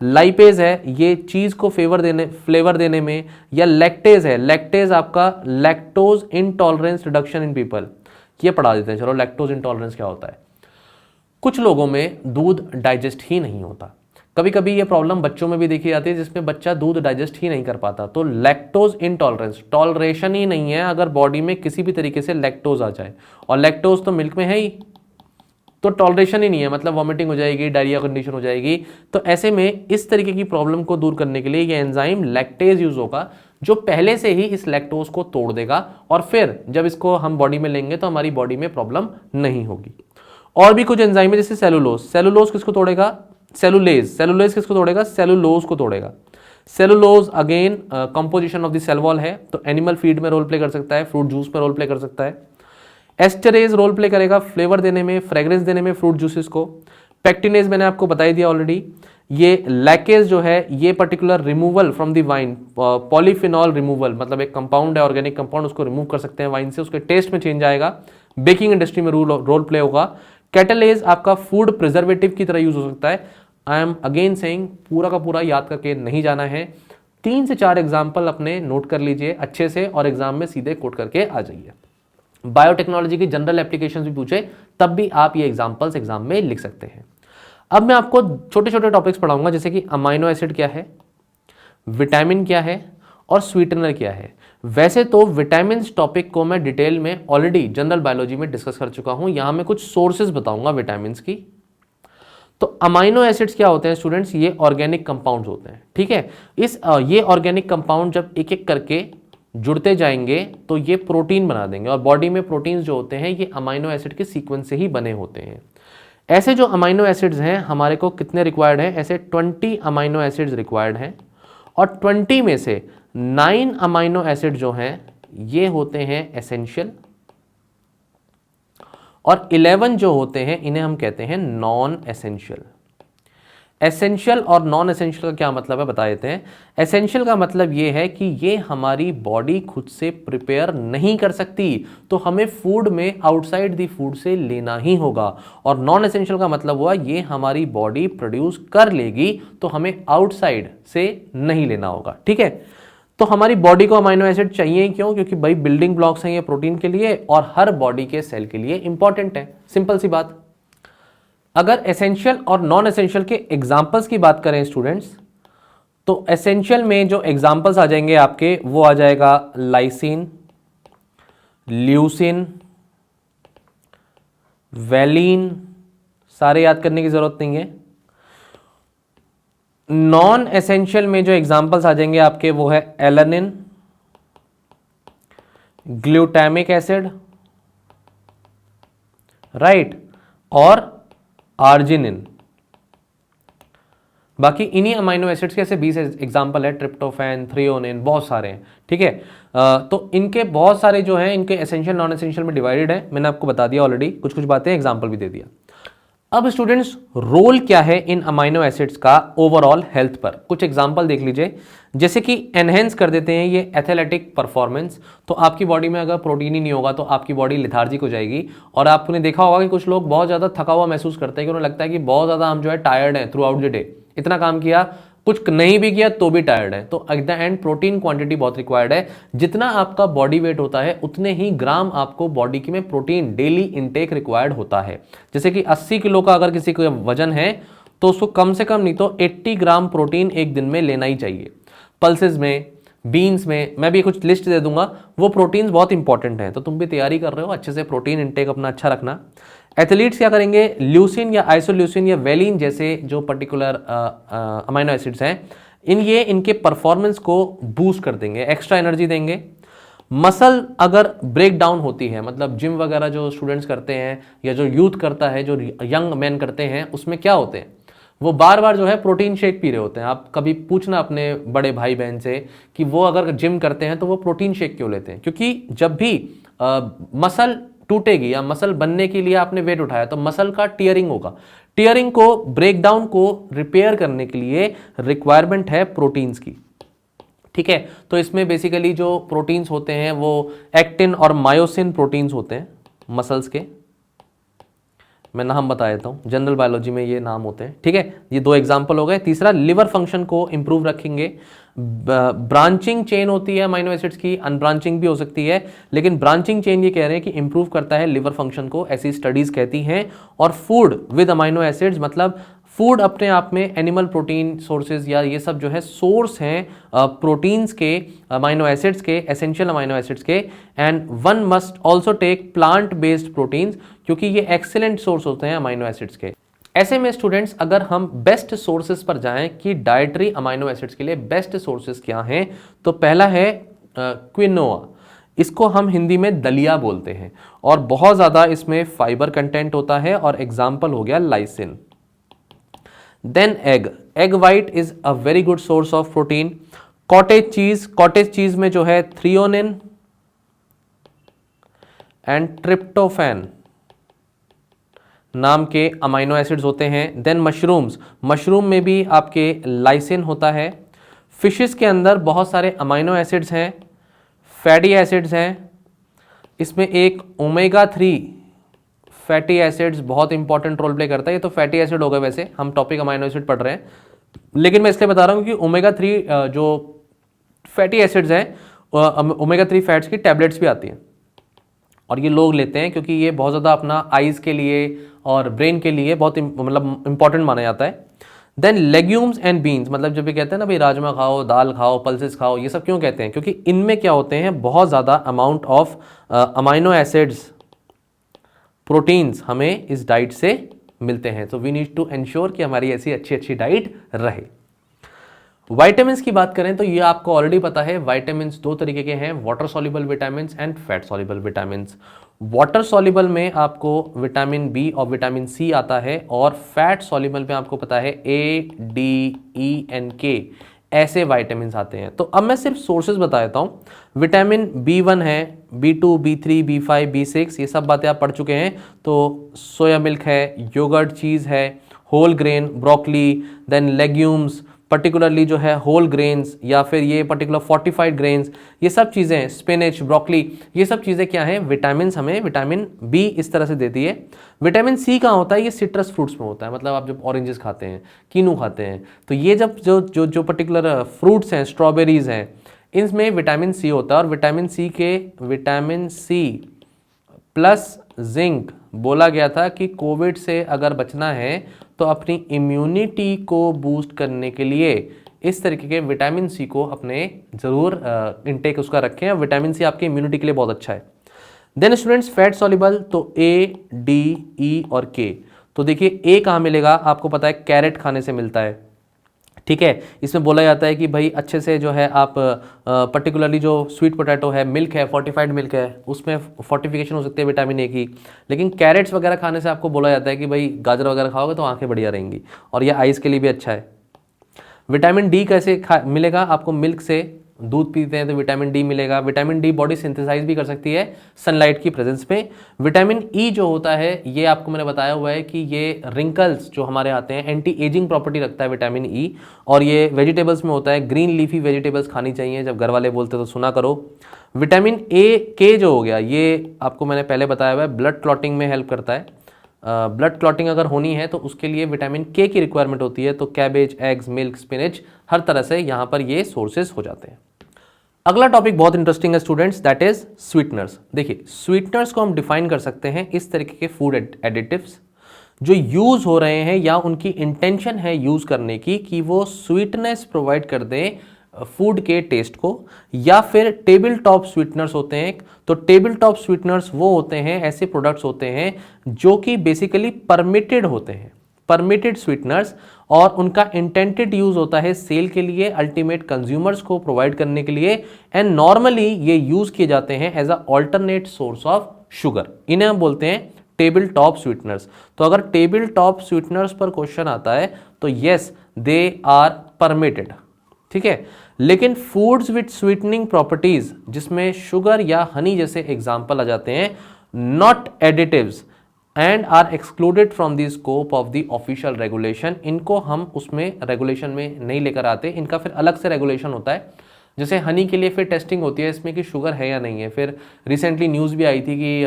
लाइपेज है, ये चीज को फ्लेवर देने में, या लैक्टेज है, लैक्टेज आपका lactose intolerance reduction in people, ये पढ़ा देते हैं। चलो लैक्टोज इंटॉलरेंस क्या होता है। कुछ लोगों में दूध डाइजेस्ट ही नहीं होता, कभी कभी ये प्रॉब्लम बच्चों में भी देखी जाती है जिसमें बच्चा दूध डाइजेस्ट ही नहीं कर पाता, तो लैक्टोज इंटॉलरेंस, टॉलरेशन ही नहीं है अगर बॉडी में किसी भी तरीके से लैक्टोज आ जाए, और लैक्टोज तो मिल्क में है ही, तो टॉलरेशन ही नहीं है, मतलब वॉमिटिंग हो जाएगी, डायरिया कंडीशन हो जाएगी। तो ऐसे में इस तरीके की प्रॉब्लम को दूर करने के लिए ये एंजाइम लैक्टेज यूज होगा, जो पहले से ही इस लैक्टोज को तोड़ देगा, और फिर जब इसको हम बॉडी में लेंगे तो हमारी बॉडी में प्रॉब्लम नहीं होगी। और भी कुछ एंजाइम है जैसे सेलुलोज, सेलुलोज किसको तोड़ेगा, सेलुलेज, सेलुलेज किसको तोड़ेगा, सेलुलोज को तोड़ेगा। Cellulose again composition of the cell wall है, तो एनिमल फीड में रोल प्ले कर सकता है, फ्रूट जूस में रोल प्ले कर सकता है। एस्टरेज रोल प्ले करेगा फ्लेवर देने में, फ्रेग्रेंस देने में फ्रूट जूसेस को। पैक्टिनेज मैंने आपको बता ही दिया ऑलरेडी। ये लैकेज जो है, ये particular removal from the wine, polyphenol removal, मतलब एक कंपाउंड है, ऑर्गेनिक कंपाउंड, उसको रिमूव कर सकते हैं वाइन से, उसके टेस्ट में चेंज आएगा। बेकिंग इंडस्ट्री में रोल प्ले होगा। कैटलेज आपका फूड प्रिजर्वेटिव की तरह यूज हो सकता है। आई एम अगेन सेइंग, पूरा का पूरा याद करके नहीं जाना है, 3 से 4 एग्जाम्पल अपने नोट कर लीजिए अच्छे से, और एग्जाम में सीधे कोट करके आ जाइए। बायोटेक्नोलॉजी की जनरल एप्लीकेशंस भी पूछे तब भी आप ये एग्जाम्पल्स एग्जाम में लिख सकते हैं। अब मैं आपको छोटे छोटे टॉपिक्स पढ़ाऊंगा, जैसे कि अमाइनो एसिड क्या है, विटामिन क्या है, और स्वीटनर क्या है। वैसे तो विटामिन टॉपिक को मैं डिटेल में ऑलरेडी जनरल बायोलॉजी में डिस्कस कर चुका हूं, यहां मैं कुछ सोर्सेज बताऊंगा विटामिन की। तो अमाइनो एसिड्स क्या होते हैं स्टूडेंट्स, ये ऑर्गेनिक कंपाउंड्स होते हैं, ठीक है। ये ऑर्गेनिक कंपाउंड जब एक एक करके जुड़ते जाएंगे तो ये प्रोटीन बना देंगे, और बॉडी में प्रोटीन्स जो होते हैं ये अमाइनो एसिड के सीक्वेंस से ही बने होते हैं। ऐसे जो अमाइनो एसिड्स हैं हमारे को कितने रिक्वायर्ड हैं, ऐसे 20 अमाइनो एसिड्स रिक्वायर्ड हैं, और 20 में से 9 अमाइनो एसिड जो हैं ये होते हैं एसेंशियल, और 11 जो होते हैं इन्हें हम कहते हैं नॉन एसेंशियल। एसेंशियल और नॉन एसेंशियल का क्या मतलब है बता देते हैं। एसेंशियल का मतलब ये है कि ये हमारी बॉडी खुद से प्रिपेयर नहीं कर सकती, तो हमें फूड में आउटसाइड द फूड से लेना ही होगा। और नॉन एसेंशियल का मतलब हुआ ये हमारी बॉडी प्रोड्यूस कर लेगी, तो हमें आउटसाइड से नहीं लेना होगा। ठीक है, तो हमारी बॉडी को अमाइनो एसिड चाहिए क्यों? क्योंकि भाई बिल्डिंग ब्लॉक्स हैं ये प्रोटीन के लिए और हर बॉडी के सेल के लिए इंपॉर्टेंट है। सिंपल सी बात। अगर एसेंशियल और नॉन एसेंशियल के एग्जाम्पल्स की बात करें स्टूडेंट्स, तो एसेंशियल में जो एग्जाम्पल्स आ जाएंगे आपके वो आ जाएगा लाइसिन, ल्यूसिन, वैलिन, सारे याद करने की जरूरत नहीं है। नॉन एसेंशियल में जो एग्जाम्पल्स आ जाएंगे आपके वो है एलानिन, ग्लूटामिक एसिड, राइट, और आर्जिनिन। बाकी इन्हीं अमाइनो एसिड्स के ऐसे 20 एग्जाम्पल है, ट्रिप्टोफैन, थ्रियोनिन, बहुत सारे हैं। ठीक है, तो इनके बहुत सारे जो हैं इनके एसेंशियल नॉन एसेंशियल में डिवाइडेड है। मैंने आपको बता दिया ऑलरेडी, कुछ कुछ बातें एग्जाम्पल भी दे दिया। अब स्टूडेंट्स रोल क्या है इन अमाइनो एसिड्स का ओवरऑल हेल्थ पर, कुछ एग्जांपल देख लीजिए। जैसे कि एनहेंस कर देते हैं ये एथलेटिक परफॉर्मेंस, तो आपकी बॉडी में अगर प्रोटीन ही नहीं होगा तो आपकी बॉडी लेथार्जिक हो जाएगी। और आपने देखा होगा कि कुछ लोग बहुत ज़्यादा थका हुआ महसूस करते हैं, कि उन्हें लगता है कि बहुत ज़्यादा हम जो है टायर्ड हैं थ्रू आउट द डे, इतना काम किया, कुछ नहीं भी किया तो भी टायर्ड है। तो at the end protein quantity बहुत रिक्वायर्ड है। जितना आपका बॉडी वेट होता है उतने ही ग्राम आपको बॉडी की में प्रोटीन डेली इनटेक रिक्वायर्ड होता है। जैसे कि 80 किलो का अगर किसी का वजन है तो उसको कम से कम नहीं तो 80 ग्राम प्रोटीन एक दिन में लेना ही चाहिए। पल्सेस में, बीन्स में, मैं भी कुछ लिस्ट दे दूंगा, वो प्रोटीन्स बहुत इंपॉर्टेंट है। तो तुम भी तैयारी कर रहे हो, अच्छे से प्रोटीन इनटेक अपना अच्छा रखना। एथलीट्स क्या करेंगे, ल्यूसिन या आइसोल्यूसिन या वेलिन जैसे जो पर्टिकुलर अमाइनो एसिड्स हैं, इनके परफॉर्मेंस को बूस्ट कर देंगे, एक्स्ट्रा एनर्जी देंगे। मसल अगर ब्रेक डाउन होती है, मतलब जिम वगैरह जो स्टूडेंट्स करते हैं या जो यूथ करता है, जो यंग मैन करते हैं, उसमें क्या होते हैं, वो बार बार जो है प्रोटीन शेक पी रहे होते हैं। आप कभी पूछना अपने बड़े भाई बहन से कि वो अगर जिम करते हैं तो वो प्रोटीन शेक क्यों लेते हैं? क्योंकि जब भी मसल टूटेगी या मसल बनने के लिए आपने वेट उठाया तो मसल का टीयरिंग होगा। टीयरिंग को, ब्रेकडाउन को रिपेयर करने के लिए रिक्वायरमेंट है प्रोटीन्स की। ठीक है, तो इसमें बेसिकली जो प्रोटीन्स होते हैं वो एक्टिन और मायोसिन प्रोटीन्स होते हैं मसल्स के। मैं नाम बता देता हूँ, जनरल बायोलॉजी में ये नाम होते हैं। ठीक है, ये दो एग्जांपल हो गए। तीसरा, लिवर फंक्शन को इंप्रूव रखेंगे। ब्रांचिंग चेन होती है अमाइनो एसिड्स की, अनब्रांचिंग भी हो सकती है, लेकिन ब्रांचिंग चेन ये कह रहे हैं कि इंप्रूव करता है लिवर फंक्शन को, ऐसी स्टडीज कहती हैं। और फूड विद अमाइनो एसिड्स, मतलब फूड अपने आप में एनिमल प्रोटीन सोर्सेज या ये सब जो है सोर्स हैं प्रोटीन्स के, अमाइनो एसिड्स के, एसेंशियल अमाइनो एसिड्स के। And one must also take plant based proteins, क्योंकि ये एक्सीलेंट सोर्स होते हैं अमाइनो एसिड्स के। ऐसे में स्टूडेंट्स अगर हम बेस्ट सोर्सेज पर जाएं कि डाइटरी अमाइनो एसिड्स के लिए बेस्ट सोर्सेज क्या हैं, तो पहला है क्विनोआ। इसको हम हिंदी में दलिया बोलते हैं और बहुत ज़्यादा इसमें फाइबर कंटेंट होता है, और एग्जाम्पल हो गया lysine. Then egg white is a very good source of protein. Cottage cheese में जो है थ्रियोनिन एंड ट्रिप्टोफैन नाम के अमाइनो एसिड्स होते हैं। देन मशरूम में भी आपके लाइसिन होता है। फिशेस के अंदर बहुत सारे अमाइनो एसिड्स हैं, फैटी एसिड्स हैं। इसमें एक ओमेगा 3 फैटी एसिड्स बहुत इंपॉर्टेंट रोल प्ले करता है। ये तो फैटी एसिड हो गए, वैसे हम टॉपिक अमाइनो एसिड पढ़ रहे हैं, लेकिन मैं इसलिए बता रहा हूँ कि ओमेगा 3 जो फैटी एसिड्स हैं, ओमेगा 3 फैट्स की टैबलेट्स भी आती हैं और ये लोग लेते हैं क्योंकि ये बहुत ज़्यादा अपना आइज़ के लिए और ब्रेन के लिए बहुत मतलब इंपॉर्टेंट माना जाता है। देन लेग्यूम्स एंड बीन्स, मतलब जब भी कहते हैं ना भाई राजमा खाओ, दाल खाओ, पल्सेस खाओ, ये सब क्यों कहते हैं? क्योंकि इनमें क्या होते हैं, बहुत ज़्यादा amount of amino acids, proteins हमें इस डाइट से मिलते हैं। तो वी नीड टू एंश्योर कि हमारी ऐसी अच्छी डाइट रहे। विटामिन्स की बात करें तो ये आपको ऑलरेडी पता है, विटामिन्स दो तरीके के हैं, water soluble vitamins and fat soluble vitamins. Water soluble में आपको विटामिन बी और विटामिन सी आता है, और फैट सॉल्युबल में आपको पता है A, D, E and K, ऐसे विटामिन आते हैं। तो अब मैं सिर्फ सोर्सेज बता देता हूँ। विटामिन B1 है, B2, B3, B5, B6, ये सब बातें आप पढ़ चुके हैं। तो सोया मिल्क है, योगर्ट चीज़ है, whole grain broccoli, then legumes, particularly जो है होल ग्रेन्स या फिर ये पर्टिकुलर फोर्टिफाइड ग्रेन्स, ये सब चीज़ें, स्पिनच, ब्रोकली, ये सब चीज़ें क्या हैं, विटामिन हमें विटामिन बी इस तरह से देती है। विटामिन सी कहाँ होता है, ये सिट्रस फ्रूट्स में होता है। मतलब आप जब ऑरेंजेस खाते हैं, कीनू खाते हैं, तो ये जब जो जो जो पर्टिकुलर फ्रूट्स हैं, स्ट्रॉबेरीज हैं, इनमें विटामिन सी होता है। और विटामिन सी प्लस जिंक बोला गया था कि कोविड से अगर बचना है तो अपनी इम्यूनिटी को बूस्ट करने के लिए इस तरीके के विटामिन सी को अपने ज़रूर इनटेक उसका रखें। विटामिन सी आपकी इम्यूनिटी के लिए बहुत अच्छा है। देन स्टूडेंट्स फैट सॉल्युबल, तो ए, डी, ई और के। तो देखिए ए कहाँ मिलेगा, आपको पता है कैरेट खाने से मिलता है, ठीक है। इसमें बोला जाता है कि भाई अच्छे से जो है आप पर्टिकुलरली जो स्वीट पोटैटो है, मिल्क है, फोर्टिफाइड मिल्क है, उसमें फोर्टिफिकेशन हो सकती है विटामिन ए की। लेकिन कैरेट्स वगैरह खाने से आपको बोला जाता है कि भाई गाजर वगैरह खाओगे तो आंखें बढ़िया रहेंगी, और ये आइज़ के लिए भी अच्छा है। विटामिन डी कैसे मिलेगा आपको, मिल्क से, दूध पीते हैं तो विटामिन डी मिलेगा। विटामिन डी बॉडी सिंथेसाइज भी कर सकती है सनलाइट की प्रेजेंस में। विटामिन ई जो होता है, ये आपको मैंने बताया हुआ है कि ये रिंकल्स जो हमारे आते हैं, एंटी एजिंग प्रॉपर्टी रखता है विटामिन ई, और ये वेजिटेबल्स में होता है। ग्रीन लीफी वेजिटेबल्स खानी चाहिए, जब घर वाले बोलते तो सुना करो। विटामिन ए के जो हो गया, ये आपको मैंने पहले बताया हुआ है, ब्लड क्लॉटिंग में हेल्प करता है। ब्लड क्लॉटिंग अगर होनी है तो उसके लिए विटामिन के की रिक्वायरमेंट होती है। तो कैबेज, एग्स, मिल्क, स्पिनच, हर तरह से यहाँ पर ये सोर्सेज हो जाते हैं। अगला टॉपिक बहुत इंटरेस्टिंग है स्टूडेंट्स, दैट इज स्वीटनर्स। देखिए स्वीटनर्स को हम डिफाइन कर सकते हैं इस तरीके के फूड एडिटिव्स जो यूज हो रहे हैं या उनकी इंटेंशन है यूज करने की कि वो स्वीटनेस प्रोवाइड कर दें फूड के टेस्ट को, या फिर टेबल टॉप स्वीटनर्स होते हैं। तो टेबल टॉप स्वीटनर्स वो होते हैं, ऐसे प्रोडक्ट्स होते हैं जो कि बेसिकली परमिटेड होते हैं, परमिटेड स्वीटनर्स, और उनका इंटेंटेड यूज होता है सेल के लिए, अल्टीमेट कंज्यूमर्स को प्रोवाइड करने के लिए। एंड नॉर्मली ये यूज किए जाते हैं as a alternate source of sugar. इन्हें हम बोलते हैं टेबल टॉप स्वीटनर्स। तो अगर टेबल टॉप स्वीटनर्स पर क्वेश्चन आता है तो यस दे आर परमिटेड, ठीक है। लेकिन फूड्स विद स्वीटनिंग प्रॉपर्टीज, जिसमें शुगर या हनी जैसे एग्जाम्पल आ जाते हैं, not additives and are excluded from the scope of the official regulation, इनको हम उसमें रेगुलेशन में नहीं लेकर आते। इनका फिर अलग से रेगुलेशन होता है। जैसे हनी के लिए फिर टेस्टिंग होती है इसमें कि शुगर है या नहीं है। फिर रिसेंटली न्यूज़ भी आई थी कि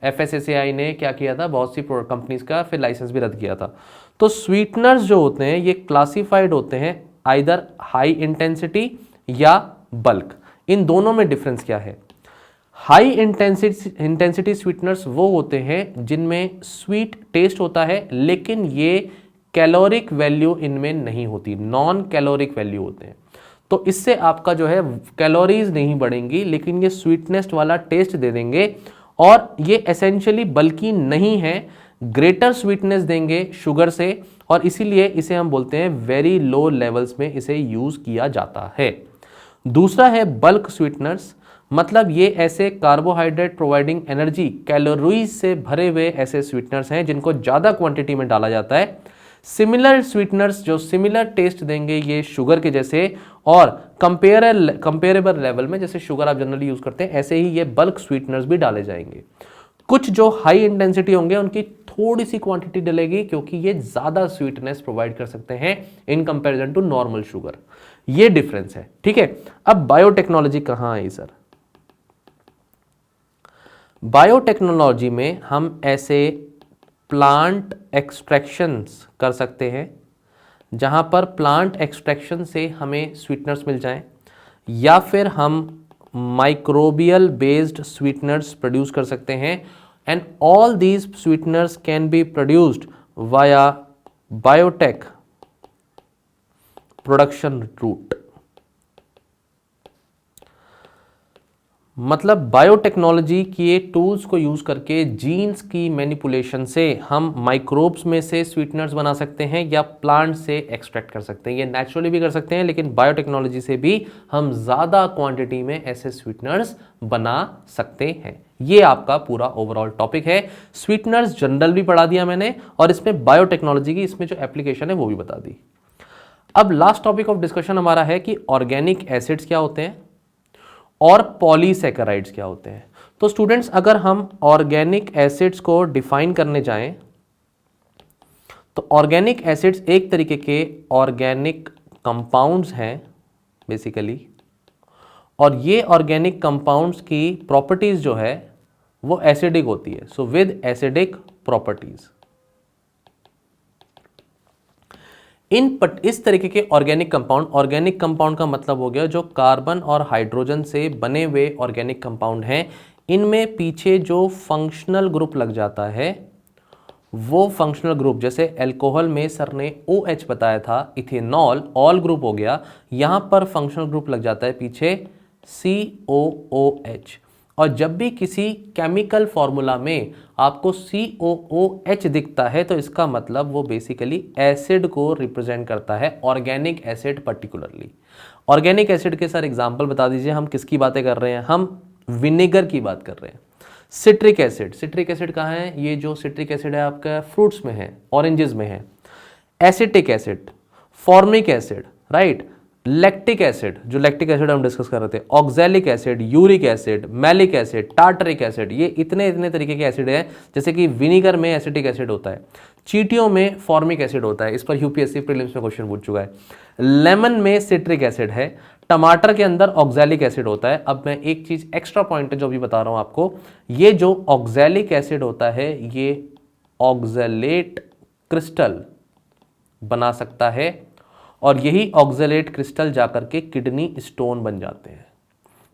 FSSAI ने क्या किया था, बहुत सी कंपनीज का फिर लाइसेंस भी रद्द किया था। तो स्वीटनर्स जो होते हैं ये क्लासिफाइड होते हैं आइदर हाई इंटेंसिटी या बल्क। इन दोनों में डिफरेंस क्या है? हाई इंटेंसिटी स्वीटनर्स वो होते हैं जिनमें स्वीट टेस्ट होता है, लेकिन ये कैलोरिक वैल्यू इनमें नहीं होती, नॉन कैलोरिक वैल्यू होते हैं। तो इससे आपका जो है कैलोरीज नहीं बढ़ेंगी, लेकिन ये स्वीटनेस वाला टेस्ट दे देंगे, और ये एसेंशियली बल्कि नहीं है, ग्रेटर स्वीटनेस देंगे शुगर से, और इसीलिए इसे हम बोलते हैं वेरी लो लेवल्स में इसे यूज किया जाता है। दूसरा है बल्क स्वीटनर्स, मतलब ये ऐसे कार्बोहाइड्रेट प्रोवाइडिंग एनर्जी, कैलोरीज से भरे हुए ऐसे स्वीटनर्स हैं जिनको ज़्यादा क्वांटिटी में डाला जाता है। सिमिलर स्वीटनर्स जो सिमिलर टेस्ट देंगे ये शुगर के जैसे, और कंपेरेबल लेवल में, जैसे शुगर आप जनरली यूज करते हैं ऐसे ही ये बल्क स्वीटनर्स भी डाले जाएंगे। कुछ जो हाई इंटेंसिटी होंगे उनकी थोड़ी सी क्वांटिटी डलेगी, क्योंकि ये ज्यादा स्वीटनेस प्रोवाइड कर सकते हैं in comparison to normal sugar. ये डिफरेंस है, ठीक है। अब बायोटेक्नोलॉजी कहां आई सर? बायोटेक्नोलॉजी में हम ऐसे प्लांट एक्सट्रैक्शंस कर सकते हैं जहां पर प्लांट एक्सट्रैक्शन से हमें स्वीटनर्स मिल जाएं, या फिर हम माइक्रोबियल बेस्ड स्वीटनर्स प्रोड्यूस कर सकते हैं। And all these sweeteners can be produced via biotech production route. मतलब बायोटेक्नोलॉजी के टूल्स को यूज करके जीन्स की मैनिपुलेशन से हम माइक्रोब्स में से स्वीटनर्स बना सकते हैं या प्लांट से एक्सट्रैक्ट कर सकते हैं। ये नेचुरली भी कर सकते हैं, लेकिन बायोटेक्नोलॉजी से भी हम ज़्यादा क्वांटिटी में ऐसे स्वीटनर्स बना सकते हैं। ये आपका पूरा ओवरऑल टॉपिक है। स्वीटनर्स जनरल भी पढ़ा दिया मैंने, और इसमें बायोटेक्नोलॉजी की इसमें जो एप्लीकेशन है वो भी बता दी। अब लास्ट टॉपिक ऑफ डिस्कशन हमारा है कि ऑर्गेनिक एसिड्स क्या होते हैं और पॉलीसैकेराइड्स क्या होते हैं। तो स्टूडेंट्स, अगर हम ऑर्गेनिक एसिड्स को डिफाइन करने जाएं तो ऑर्गेनिक एसिड्स एक तरीके के ऑर्गेनिक कंपाउंड्स हैं बेसिकली, और ये ऑर्गेनिक कंपाउंड्स की प्रॉपर्टीज जो है वो एसिडिक होती है। सो विद एसिडिक प्रॉपर्टीज, इस तरीके के ऑर्गेनिक कंपाउंड का मतलब हो गया जो कार्बन और हाइड्रोजन से बने हुए ऑर्गेनिक कंपाउंड हैं। इनमें पीछे जो फंक्शनल ग्रुप लग जाता है वो फंक्शनल ग्रुप, जैसे अल्कोहल में सर ने OH बताया था, इथेनॉल ऑल ग्रुप हो गया, यहां पर फंक्शनल ग्रुप लग जाता है पीछे COOH। और जब भी किसी केमिकल फॉर्मूला में आपको COOH दिखता है तो इसका मतलब वो बेसिकली एसिड को रिप्रेजेंट करता है, organic acid particularly. Organic acid के सर एग्जांपल बता दीजिए, हम किसकी बातें कर रहे हैं? हम विनेगर की बात कर रहे हैं। सिट्रिक एसिड कहाँ है? ये जो सिट्रिक एसिड है आपका फ्रूट्स में है, ऑरेंजेस में है। Acetic acid, formic acid, right, lactic acid, जो लैक्टिक एसिड हम डिस्कस कर रहे थे, oxalic acid, uric acid, malic acid, tartaric acid, ये इतने तरीके के एसिड हैं। जैसे कि विनीगर में एसिटिक एसिड होता है, चींटियों में फॉर्मिक एसिड होता है, इस पर यूपीएससी प्रीलिम्स में क्वेश्चन पूछ चुका है। लेमन में सिट्रिक एसिड है, टमाटर के अंदर ऑक्सैलिक एसिड होता है। अब मैं एक चीज एक्स्ट्रा पॉइंट है जो अभी बता रहा हूं आपको, ये जो ऑक्सैलिक एसिड होता है ये ऑक्सैलेट क्रिस्टल बना सकता है, और यही ऑक्सैलेट क्रिस्टल जाकर के किडनी स्टोन बन जाते हैं।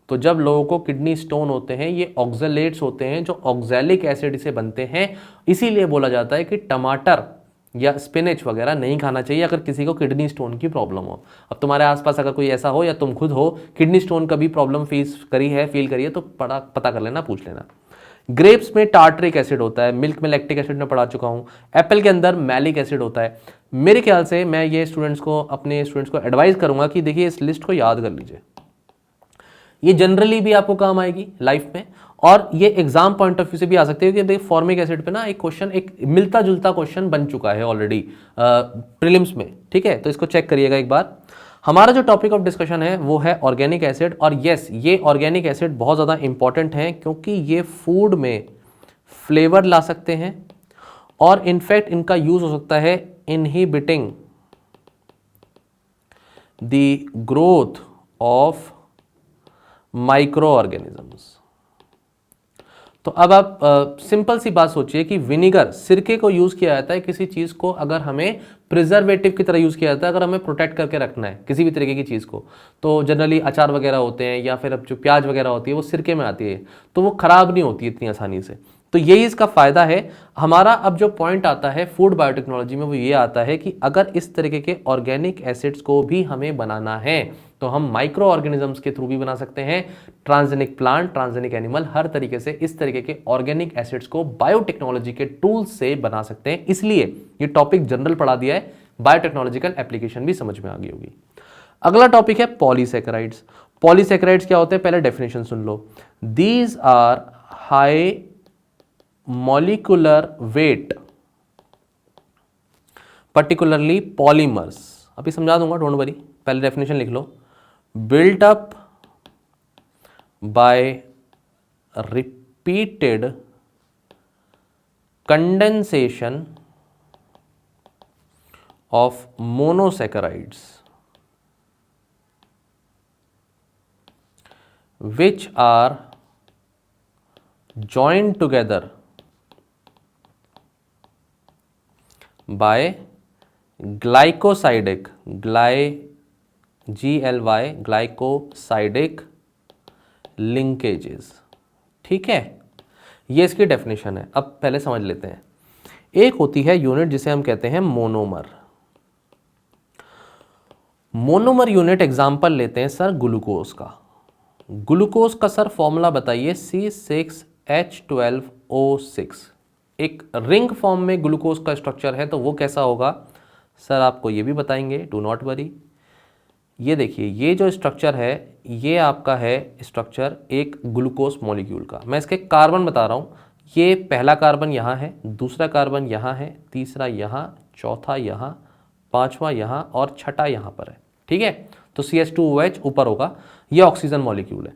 तो जब लोगों को किडनी स्टोन होते हैं ये ऑक्सैलेट्स होते हैं जो ऑक्सैलिक एसिड से बनते हैं। इसीलिए बोला जाता है कि टमाटर या स्पिनच वगैरह नहीं खाना चाहिए अगर किसी को किडनी स्टोन की प्रॉब्लम हो। अब तुम्हारे आसपास अगर कोई ऐसा हो या तुम खुद हो किडनी स्टोन कभी प्रॉब्लम फील करी है तो पता कर लेना, पूछ लेना। ग्रेप्स में टार्टरिक एसिड होता है, मिल्क में लैक्टिक एसिड में पढ़ा चुका हूं, एप्पल के अंदर मैलिक एसिड होता है। मेरे ख्याल से मैं ये अपने स्टूडेंट्स को एडवाइस करूंगा कि देखिए इस लिस्ट को याद कर लीजिए, ये जनरली भी आपको काम आएगी लाइफ में, और ये एग्जाम पॉइंट ऑफ व्यू से भी आ सकते हो कि फॉर्मिक एसिड पे ना एक क्वेश्चन, एक मिलता जुलता क्वेश्चन बन चुका है ऑलरेडी प्रीलिम्स में, ठीक है, तो इसको चेक करिएगा एक बार। हमारा जो टॉपिक ऑफ डिस्कशन है वो है ऑर्गेनिक एसिड, और यस ये ऑर्गेनिक एसिड बहुत ज़्यादा इंपॉर्टेंट है क्योंकि ये फूड में फ्लेवर ला सकते हैं, और इनफैक्ट इनका यूज हो सकता है inhibiting the growth of micro organisms. तो अब आप सिंपल सी बात सोचिए कि विनेगर, सिरके को यूज किया जाता है किसी चीज को अगर हमें प्रिजर्वेटिव की तरह यूज किया जाता है, अगर हमें प्रोटेक्ट करके रखना है किसी भी तरीके की चीज को, तो जनरली अचार वगैरह होते हैं या फिर अब जो प्याज वगैरह होती है वो सिरके में आती है, तो वो खराब नहीं होती इतनी आसानी से। तो यही इसका फायदा है हमारा। अब जो पॉइंट आता है फूड बायोटेक्नोलॉजी में वो ये आता है कि अगर इस तरीके के ऑर्गेनिक एसिड्स को भी हमें बनाना है तो हम माइक्रो ऑर्गेनिजम्स के थ्रू भी बना सकते हैं, ट्रांसजेनिक प्लांट, ट्रांसजेनिक एनिमल, हर तरीके से इस तरीके के ऑर्गेनिक एसिड्स को बायोटेक्नोलॉजी के टूल्स से बना सकते हैं। इसलिए ये टॉपिक जनरल पढ़ा दिया है, बायोटेक्नोलॉजिकल एप्लीकेशन भी समझ में आ गई होगी। अगला टॉपिक है पॉलीसैकेराइड्स। पॉलीसैकेराइड्स क्या होते हैं पहले डेफिनेशन सुन लो। These are high molecular weight particularly polymers, अभी समझा दूंगा, डोंट वरी, पहले डेफिनेशन लिख लो। built up by repeated condensation of monosaccharides which are joined together by glycosidic glycosidic linkages। ठीक है, ये इसकी डेफिनेशन है। अब पहले समझ लेते हैं। एक होती है यूनिट जिसे हम कहते हैं मोनोमर। मोनोमर यूनिट एग्जांपल लेते हैं सर ग्लूकोज का। ग्लूकोज का सर फॉर्मूला बताइए C6H12O6। एक रिंग फॉर्म में ग्लूकोज का स्ट्रक्चर है तो वो कैसा होगा सर आपको ये भी बताएंगे, डू नॉट वरी। ये देखिए ये जो स्ट्रक्चर है ये आपका है स्ट्रक्चर एक ग्लूकोज मॉलिक्यूल का। मैं इसके कार्बन बता रहा हूँ, ये पहला कार्बन यहाँ है, दूसरा कार्बन यहाँ है, तीसरा यहाँ, चौथा यहाँ, 5वां यहाँ और छठा यहाँ पर है, ठीक है। तो CH2OH ऊपर होगा, ये ऑक्सीजन मॉलिक्यूल है।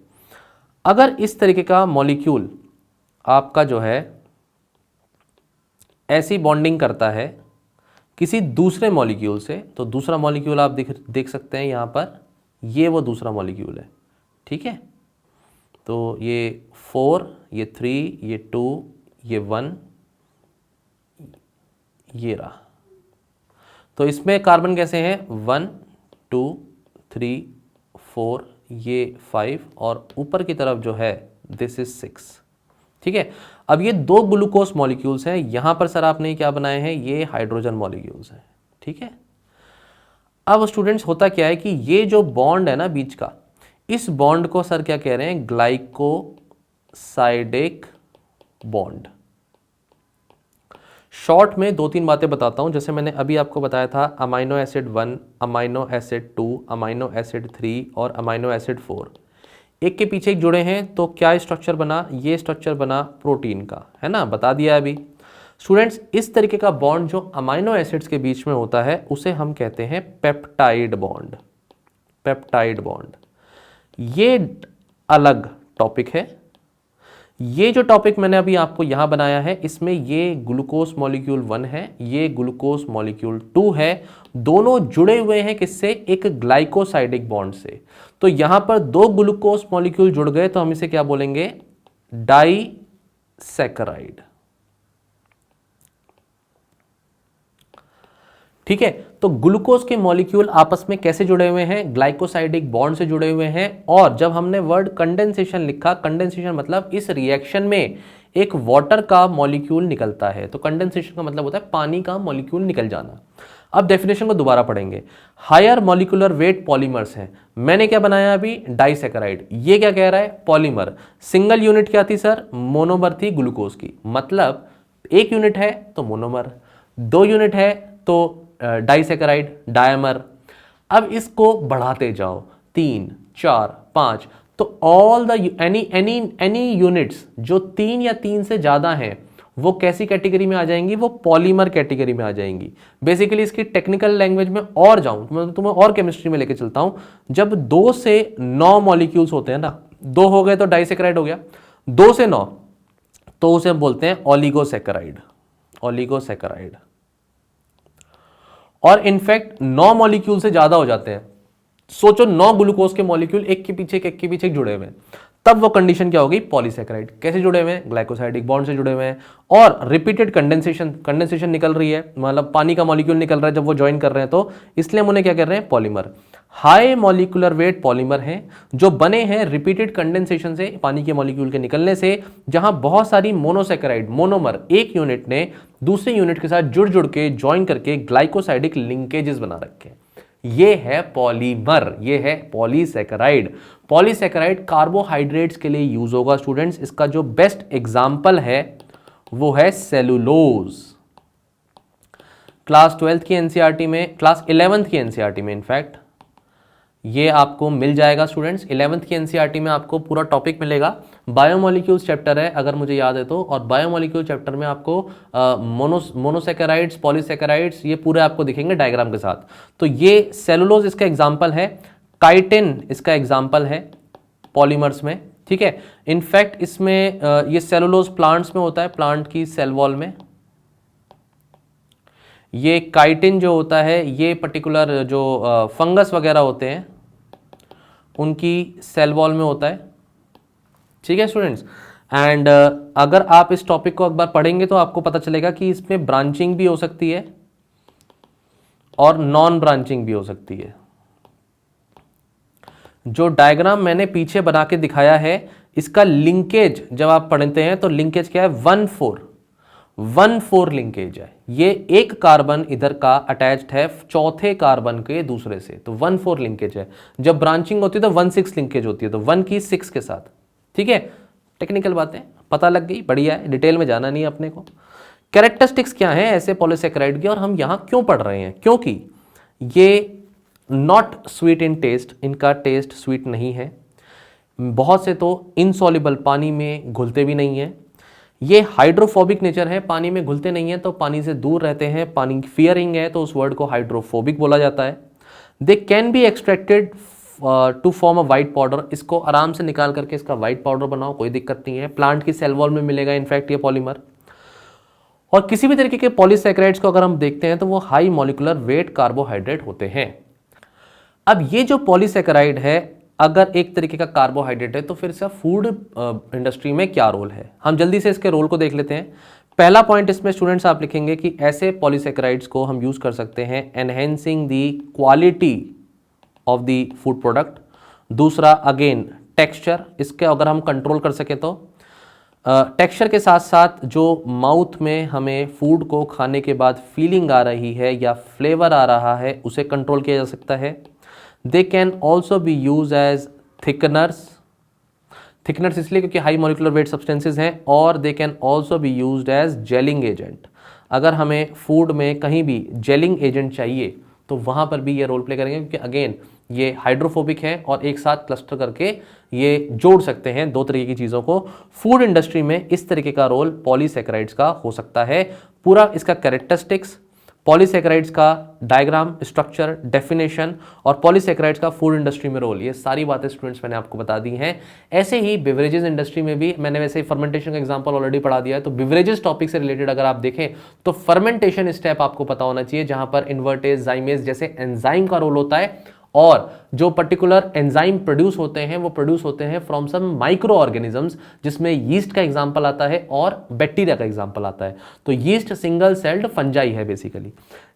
अगर इस तरीके का मॉलिक्यूल आपका जो है ऐसी बॉन्डिंग करता है किसी दूसरे मॉलिक्यूल से, तो दूसरा मॉलिक्यूल आप देख सकते हैं यहाँ पर, ये वो दूसरा मॉलिक्यूल है, ठीक है। तो ये 4, ये 3, ये 2, ये 1, ये रहा। तो इसमें कार्बन कैसे हैं, 1 2 3 4, ये 5 और ऊपर की तरफ जो है दिस इज 6, ठीक है। अब ये 2 ग्लूकोज मॉलिक्यूल्स हैं, यहां पर सर आपने क्या बनाए हैं, ये हाइड्रोजन मॉलिक्यूल्स हैं, ठीक है। अब स्टूडेंट्स होता क्या है कि ये जो बॉन्ड है ना बीच का, इस बॉन्ड को सर क्या कह रहे हैं, ग्लाइकोसाइडिक बॉन्ड। शॉर्ट में 2-3 बातें बताता हूं, जैसे मैंने अभी आपको बताया था amino acid 1, amino acid 2, amino acid 3 और अमाइनो एसिड 4 एक के पीछे एक जुड़े हैं, तो क्या स्ट्रक्चर बना, ये स्ट्रक्चर बना प्रोटीन का, है ना, बता दिया अभी। स्टूडेंट्स इस तरीके का बॉन्ड जो अमाइनो एसिड्स के बीच में होता है उसे हम कहते हैं पेप्टाइड बॉन्ड। पेप्टाइड बॉन्ड ये अलग टॉपिक है। ये जो टॉपिक मैंने अभी आपको यहां बनाया है, इसमें ये ग्लूकोज मॉलिक्यूल 1 है, ये ग्लूकोज मॉलिक्यूल 2 है, दोनों जुड़े हुए हैं किससे, एक ग्लाइकोसाइडिक बॉन्ड से। तो यहां पर 2 ग्लूकोज मॉलिक्यूल जुड़ गए तो हम इसे क्या बोलेंगे, डाइसैकेराइड, ठीक है। तो ग्लूकोज के मॉलिक्यूल आपस में कैसे जुड़े हुए हैं, ग्लाइकोसाइडिक बॉन्ड से जुड़े हुए हैं। और जब हमने वर्ड कंडेंसेशन लिखा, कंडेंसेशन मतलब इस रिएक्शन में एक वाटर का मॉलिक्यूल निकलता है, तो कंडेंसेशन का मतलब होता है पानी का मॉलिक्यूल निकल जाना। अब डेफिनेशन को दोबारा पढ़ेंगे। हायर मॉलिक्यूलर वेट पॉलीमर्स हैं, मैंने क्या बनाया अभी, डाइसैकेराइड। ये क्या कह रहा है, पॉलीमर। सिंगल यूनिट क्या थी सर, मोनोमर थी ग्लूकोज की, मतलब 1 यूनिट है तो मोनोमर, 2 यूनिट है तो डाइसैकेराइड, डायमर। अब इसको बढ़ाते जाओ, 3 4 5, तो ऑल द एनी यूनिट्स जो 3 या 3 से ज्यादा हैं वो कैसी कैटेगरी में आ जाएंगी, वो पॉलीमर कैटेगरी में आ जाएंगी। बेसिकली इसकी टेक्निकल लैंग्वेज में और जाऊं, मैं तुम्हें और केमिस्ट्री में लेके चलता हूं। जब 2 से 9 मॉलिक्यूल्स होते हैं ना, 2 हो गए तो डाइसैकेराइड हो गया, 2 से 9 तो उसे हम बोलते हैं ओलिगोसैकेराइड, ओलिगोसैकेराइड। और इनफैक्ट 9 मॉलिक्यूल से ज्यादा हो जाते हैं, सोचो 9 ग्लूकोज के मॉलिक्यूल एक के पीछे एक जुड़े हुए हैं, तब वो कंडीशन क्या होगी, पॉलीसैकेराइड। कैसे जुड़े हुए हैं, ग्लाइकोसाइडिक बॉन्ड से जुड़े हुए हैं। और रिपीटेड कंडेंसेशन निकल रही है, मतलब पानी का मॉलिक्यूल निकल रहा है जब वो ज्वाइन कर रहे हैं, तो इसलिए हम उन्हें क्या कर रहे हैं, polymer. High molecular wait polymer हैं जो बने हैं रिपीटेड कंडेंसेशन से, पानी के मॉलिक्यूल के निकलने से, जहां बहुत सारी मोनोसैकेराइड, मोनोमर, एक यूनिट ने दूसरे यूनिट के साथ जुड़ के ज्वाइन करके ग्लाइकोसाइडिक लिंकेजेस बना रखे हैं। ये है पॉलीमर, ये है पॉलीसैकेराइड। पॉलीसैकेराइड कार्बोहाइड्रेट्स के लिए यूज होगा स्टूडेंट्स। इसका जो बेस्ट एग्जांपल है वो है सेलुलोज। क्लास 12th की एनसीईआरटी में, क्लास 11th की एनसीईआरटी में इनफैक्ट ये आपको मिल जाएगा स्टूडेंट्स। 11th की एनसीईआरटी में आपको पूरा टॉपिक मिलेगा। बायोमोलिक्यूल्स चैप्टर है अगर मुझे याद है तो, और बायोमोलिक्यूल चैप्टर में आपको मोनोसैकेराइड्स, पॉलीसैकेराइड्स ये पूरे आपको दिखेंगे डायग्राम के साथ। तो ये सेलुलोज इसका एग्जाम्पल है, काइटिन इसका एग्जाम्पल है पॉलीमर्स में, ठीक है। इनफैक्ट इसमें ये सेलुलोज प्लांट्स में होता है, प्लांट की सेल वॉल में। ये काइटिन जो होता है ये पर्टिकुलर जो फंगस वगैरह होते हैं उनकी सेल वॉल में होता है, ठीक है स्टूडेंट्स। एंड अगर आप इस टॉपिक को एक बार पढ़ेंगे तो आपको पता चलेगा कि इसमें ब्रांचिंग भी हो सकती है और नॉन ब्रांचिंग भी हो सकती है। जो डायग्राम मैंने पीछे बना के दिखाया है, इसका लिंकेज जब आप पढ़ते हैं तो लिंकेज क्या है, 1,4 लिंकेज है। ये एक कार्बन इधर का अटैच्ड है चौथे कार्बन के दूसरे से, तो 1,4 लिंकेज है। जब ब्रांचिंग होती है तो 1,6 लिंकेज होती है, तो 1 की 6 के साथ, ठीक है। टेक्निकल बातें पता लग गई, बढ़िया है, डिटेल में जाना नहीं है अपने को। कैरेक्टरिस्टिक्स क्या है ऐसे पॉलीसैकेराइड की और हम यहां क्यों पढ़ रहे हैं, क्योंकि ये नॉट स्वीट इन टेस्ट, इनका टेस्ट स्वीट नहीं है। बहुत से तो इनसॉल्युबल पानी में घुलते भी नहीं है। ये हाइड्रोफोबिक नेचर है, पानी में घुलते नहीं है तो पानी से दूर रहते हैं, पानी फियरिंग है तो उस वर्ड को हाइड्रोफोबिक बोला जाता है। They can be extracted to form a white powder, इसको आराम से निकाल करके इसका वाइट पाउडर बनाओ, कोई दिक्कत नहीं है, प्लांट की सेल वॉल में मिलेगा इनफैक्ट ये पॉलीमर। और किसी भी तरीके के पॉलीसैकेराइड्स को अगर हम देखते हैं तो वो हाई मॉलिक्यूलर वेट कार्बोहाइड्रेट होते हैं। अब ये जो पॉलीसैकेराइड है अगर एक तरीके का कार्बोहाइड्रेट है तो फिर इसका फूड इंडस्ट्री में क्या रोल है, हम जल्दी से इसके रोल को देख लेते हैं। पहला पॉइंट इसमें स्टूडेंट्स आप लिखेंगे कि ऐसे पॉलीसैकेराइड्स को हम यूज कर सकते हैं enhancing the quality of the food product. दूसरा अगेन टेक्सचर, इसके अगर हम कंट्रोल कर सके तो टेक्सचर के साथ साथ जो माउथ में हमें फूड को खाने के बाद फीलिंग आ रही है या फ्लेवर आ रहा है उसे कंट्रोल किया जा सकता है। They can also be use as thickeners, thickeners इसलिए क्योंकि हाई मॉलिक्यूलर वेट सब्सटेंसेज हैं, और they can also be use as gelling agent. अगर हमें फूड में कहीं भी जेलिंग एजेंट चाहिए तो वहाँ पर भी ये रोल प्ले करेंगे, क्योंकि अगेन ये हाइड्रोफोबिक है और एक साथ क्लस्टर करके ये जोड़ सकते हैं दो तरीके की चीज़ों को। फूड इंडस्ट्री में इस तरीके का रोल पॉलीसैकेराइड्स का हो सकता है। पूरा इसका कैरेक्टरिस्टिक्स, पॉलीसैकेराइड्स का डायग्राम, स्ट्रक्चर, डेफिनेशन और पॉलीसैकेराइड्स का फूड इंडस्ट्री में रोल, ये सारी बातें स्टूडेंट्स मैंने आपको बता दी हैं। ऐसे ही बेवरेजेस इंडस्ट्री में भी मैंने वैसे ही फर्मेंटेशन का एग्जांपल ऑलरेडी पढ़ा दिया है, तो बेवरेजेस टॉपिक से रिलेटेड अगर आप देखें तो फर्मेंटेशन स्टेप आपको पता होना चाहिए, जहां पर इन्वर्टेज, जाइमेज जैसे एंजाइम का रोल होता है, और जो पर्टिकुलर एंजाइम प्रोड्यूस होते हैं वो प्रोड्यूस होते हैं फ्रॉम सम माइक्रो ऑर्गेनिजम्स, जिसमें यीस्ट का एग्जांपल आता है और बैक्टीरिया का एग्जांपल आता है। तो यीस्ट सिंगल सेल्ड फंजाई है बेसिकली।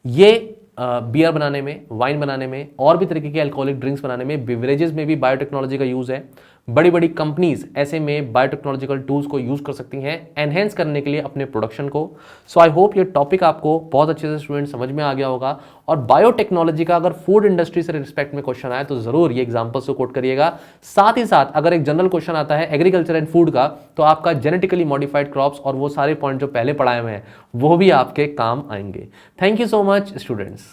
ये बियर बनाने में, वाइन बनाने में और भी तरीके के अल्कोहलिक ड्रिंक्स बनाने में, बिवरेजेस में भी बायोटेक्नोलॉजी का यूज है। बड़ी बड़ी कंपनीज ऐसे में बायोटेक्नोलॉजिकल टूल्स को यूज कर सकती हैं एनहेंस करने के लिए अपने प्रोडक्शन को। सो आई होप ये टॉपिक आपको बहुत अच्छे से स्टूडेंट समझ में आ गया होगा। और बायोटेक्नोलॉजी का अगर फूड इंडस्ट्री से रिस्पेक्ट में क्वेश्चन आए तो जरूर ये एग्जांपल्स को कोट करिएगा। साथ ही साथ अगर एक जनरल क्वेश्चन आता है एग्रीकल्चर एंड फूड का, तो आपका जेनेटिकली मॉडिफाइड क्रॉप्स और वो सारे पॉइंट जो पहले पढ़ाए हुए हैं वो भी आपके काम आएंगे। Thank you so much students.